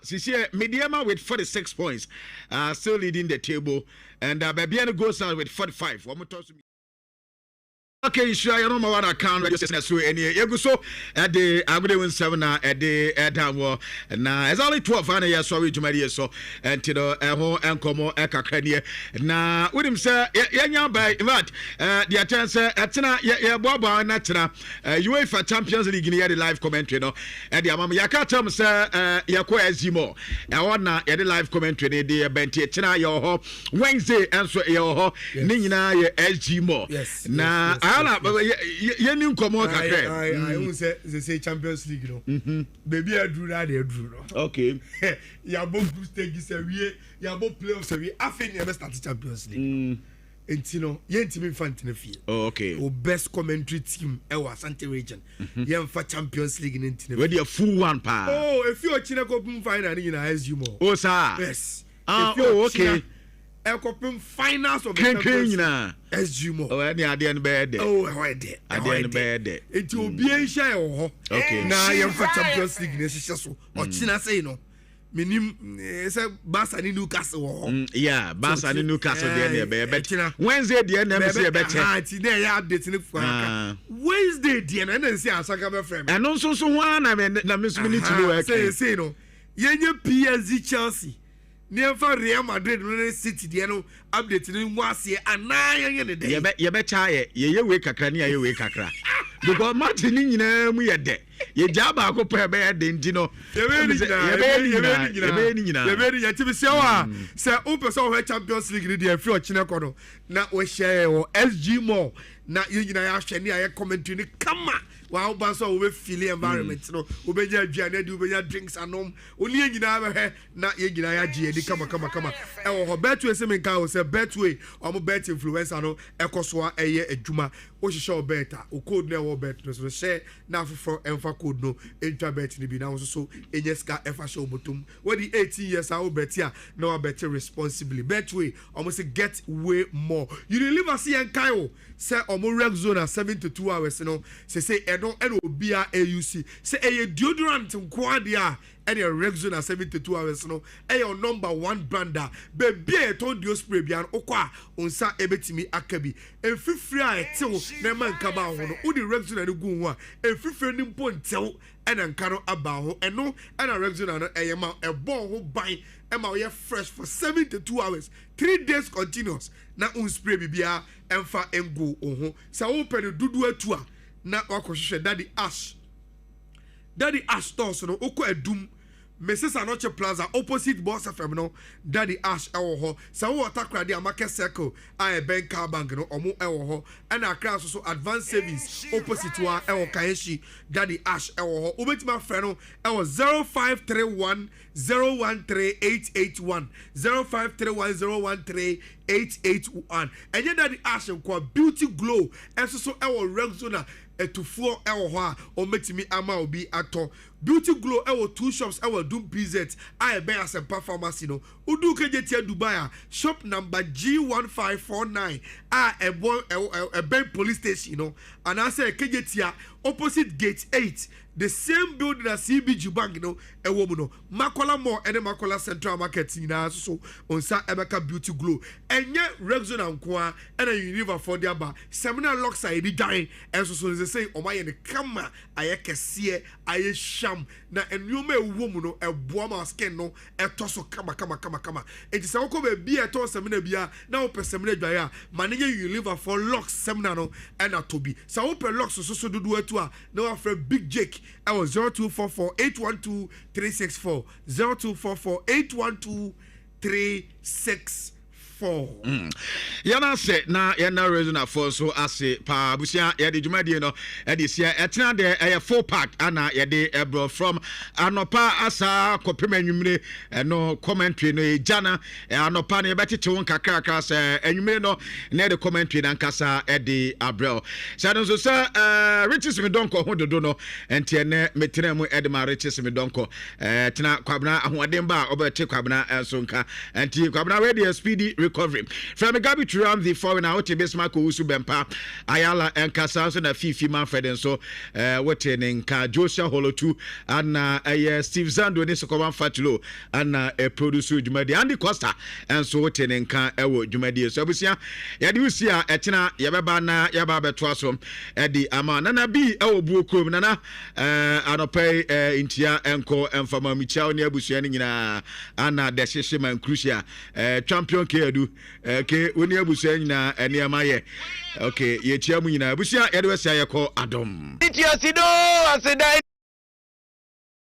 Sisia Mediama with 46 points, still leading the table, and Babiano goes out with 45. One more time. Okay, sure. You know my one account register so any you so at the Agudewin 7 at the Edam na it's only 12 and years sorry to my year so and to the ho enkomo ekakanie na with him say yanya by in fact the chance atina ya bobo na tena UEFA Champions League ni the live commentary no and the amam ya ka tell say yakọ azimo e wona the live commentary the benti tena yo ho Wednesday and so yo ho ni nyina ye azimo na you knew come on. I won't say Champions League, no. Baby, I drew that, okay. You both group stages, you both playoffs, I think you never started Champions League. And you know, you ain't even fan in the field. Oh, okay. Or best commentary team, our Santi region. You have for Champions League in the ready a full one, pa. Oh, if you're China, go find an in as you more. Oh, sir. Yes. Oh, okay. Elcopim finals of the Champions SG more. Oh, any idea in bed? Oh, I did. Idea in bed. It will be a share. Okay. Now I am for Champions League. Necessary. Or China say no. Minim say Barca ni Newcastle. Yeah, Barca ni Newcastle there be. Wednesday the end say better. Ah, today you update ni for. Wednesday the end say asaka be frame. And no so one na me to know. Say no. Yenye PSG Chelsea. Never Real Madrid City the no update ni wase anaya ne dey ye be chaye ye we kakra ni ye we kakra because match ni nyina mu ye de ye ja ba ko pe be de ntino ye be ni nyina ti be se wa se o person o Champions League ni dey free o chine ko no na o share o SG more na ye nyina ya hwe ni aye commentary ni kama wa o so we feel environment no o be nya aduane di o be nya drinks anom oni ye nyina ba he na ye nyina ya gie di kama e wo ho betway se menka o se betway o mo bet influencer no ekoso eye adwuma o hihye o beta o code na wo bet no so share na for enfa code no entwa bet ni bi na so enye ska efa show botum we di 18 years a o bet ya na o bet responsibly betway o mo say get way more you deliver see enkai o say o mo reg zone 72 hours no say no and obia AUC say a deodorant nko ade a and your Rexona 72 hours no and your number one brander baby told you spray bian okwa onsa ebetimi akabi en fifiri a etew na man kaba ho no odi Rexona no gu ho a en fifiri ni mpo ntew and ankaro aba ho eno and a Rexona no eyema ebo ho ban ema we fresh for 72 hours 3 days continuous na un spray bibia emfa engo ho sa wo pe no dudu atu a na wakohwehwe daddy ash stores no okọ adum Mrs. Anoche Plaza opposite Boss FM no daddy ash ewo ho sa wo otakrade amake circle a bank car bank no omo ewo ho na akra so advanced savings opposite wa ewo kaeshi daddy ash ewo ho obetima frɛ no ewo 0531 013881 0531013881 enye daddy ash nko beauty glow enso so ewo Rexona etufuo ewo ho a ometimi ama obi ato beauty glow ewo 2 shops ewo Doom PZ I be as a pharmacy no udu kejetia Dubai shop number G1549 a Ben police station no and I say kejetia opposite gate 8 the same building as CBG bank no ewo mu no Makola Mall and Makola Central Market na so onsa Emeka beauty glow enye Rexona nkoa and a Univa for their bar seminar locks are di dying and so they say o my ne kama aye kese aye sham na enuoma ewo mu no eboa ma skin no etoso kama enti se woko be bia eto seminar bia na wo seminar dwa ya manage Univa for locks seminar no and atobi se wo pe locks so dudu atu a na wa fra Big Jake I was 0244-812-364 0244-812-364. Yana se na yana Rexona for so ase pa busia ya de dwumade no e de sia etena de e full pack ana ye de ebro from anopa asa kopem anwumre no commentary no e jana anopa ne betete won kakra se anwumre no na de commentary na nkasa e de abrel sa no so Riches me donko ho dodo no ente ne metena mu e de ma Riches me donko tena kwabna ahoden ba obete kwabna so nka enti kwabna we de speedy recovery. From Gabby Thuram, the foreigner, what you best Marco Usu Bempa, Ayala and Casas and a Fifi Manfred and so what in Joshua Holotu and Steve Zando and Sokoman Fatulo and a producer Jumadi Andy Costa and so what in Ewo Jumadi. So Yadu see a Etina Yababana Yababa Twasom Eddie Amanana B. Ewo Bukum Nana Anope Intia Enko and Fama Michel Nebusianina Anna Deshima and Crucia champion Kedu Ke Uniabusianina and Yamaye. Okay, Yechiamina Busia Edwesa Yako Adam.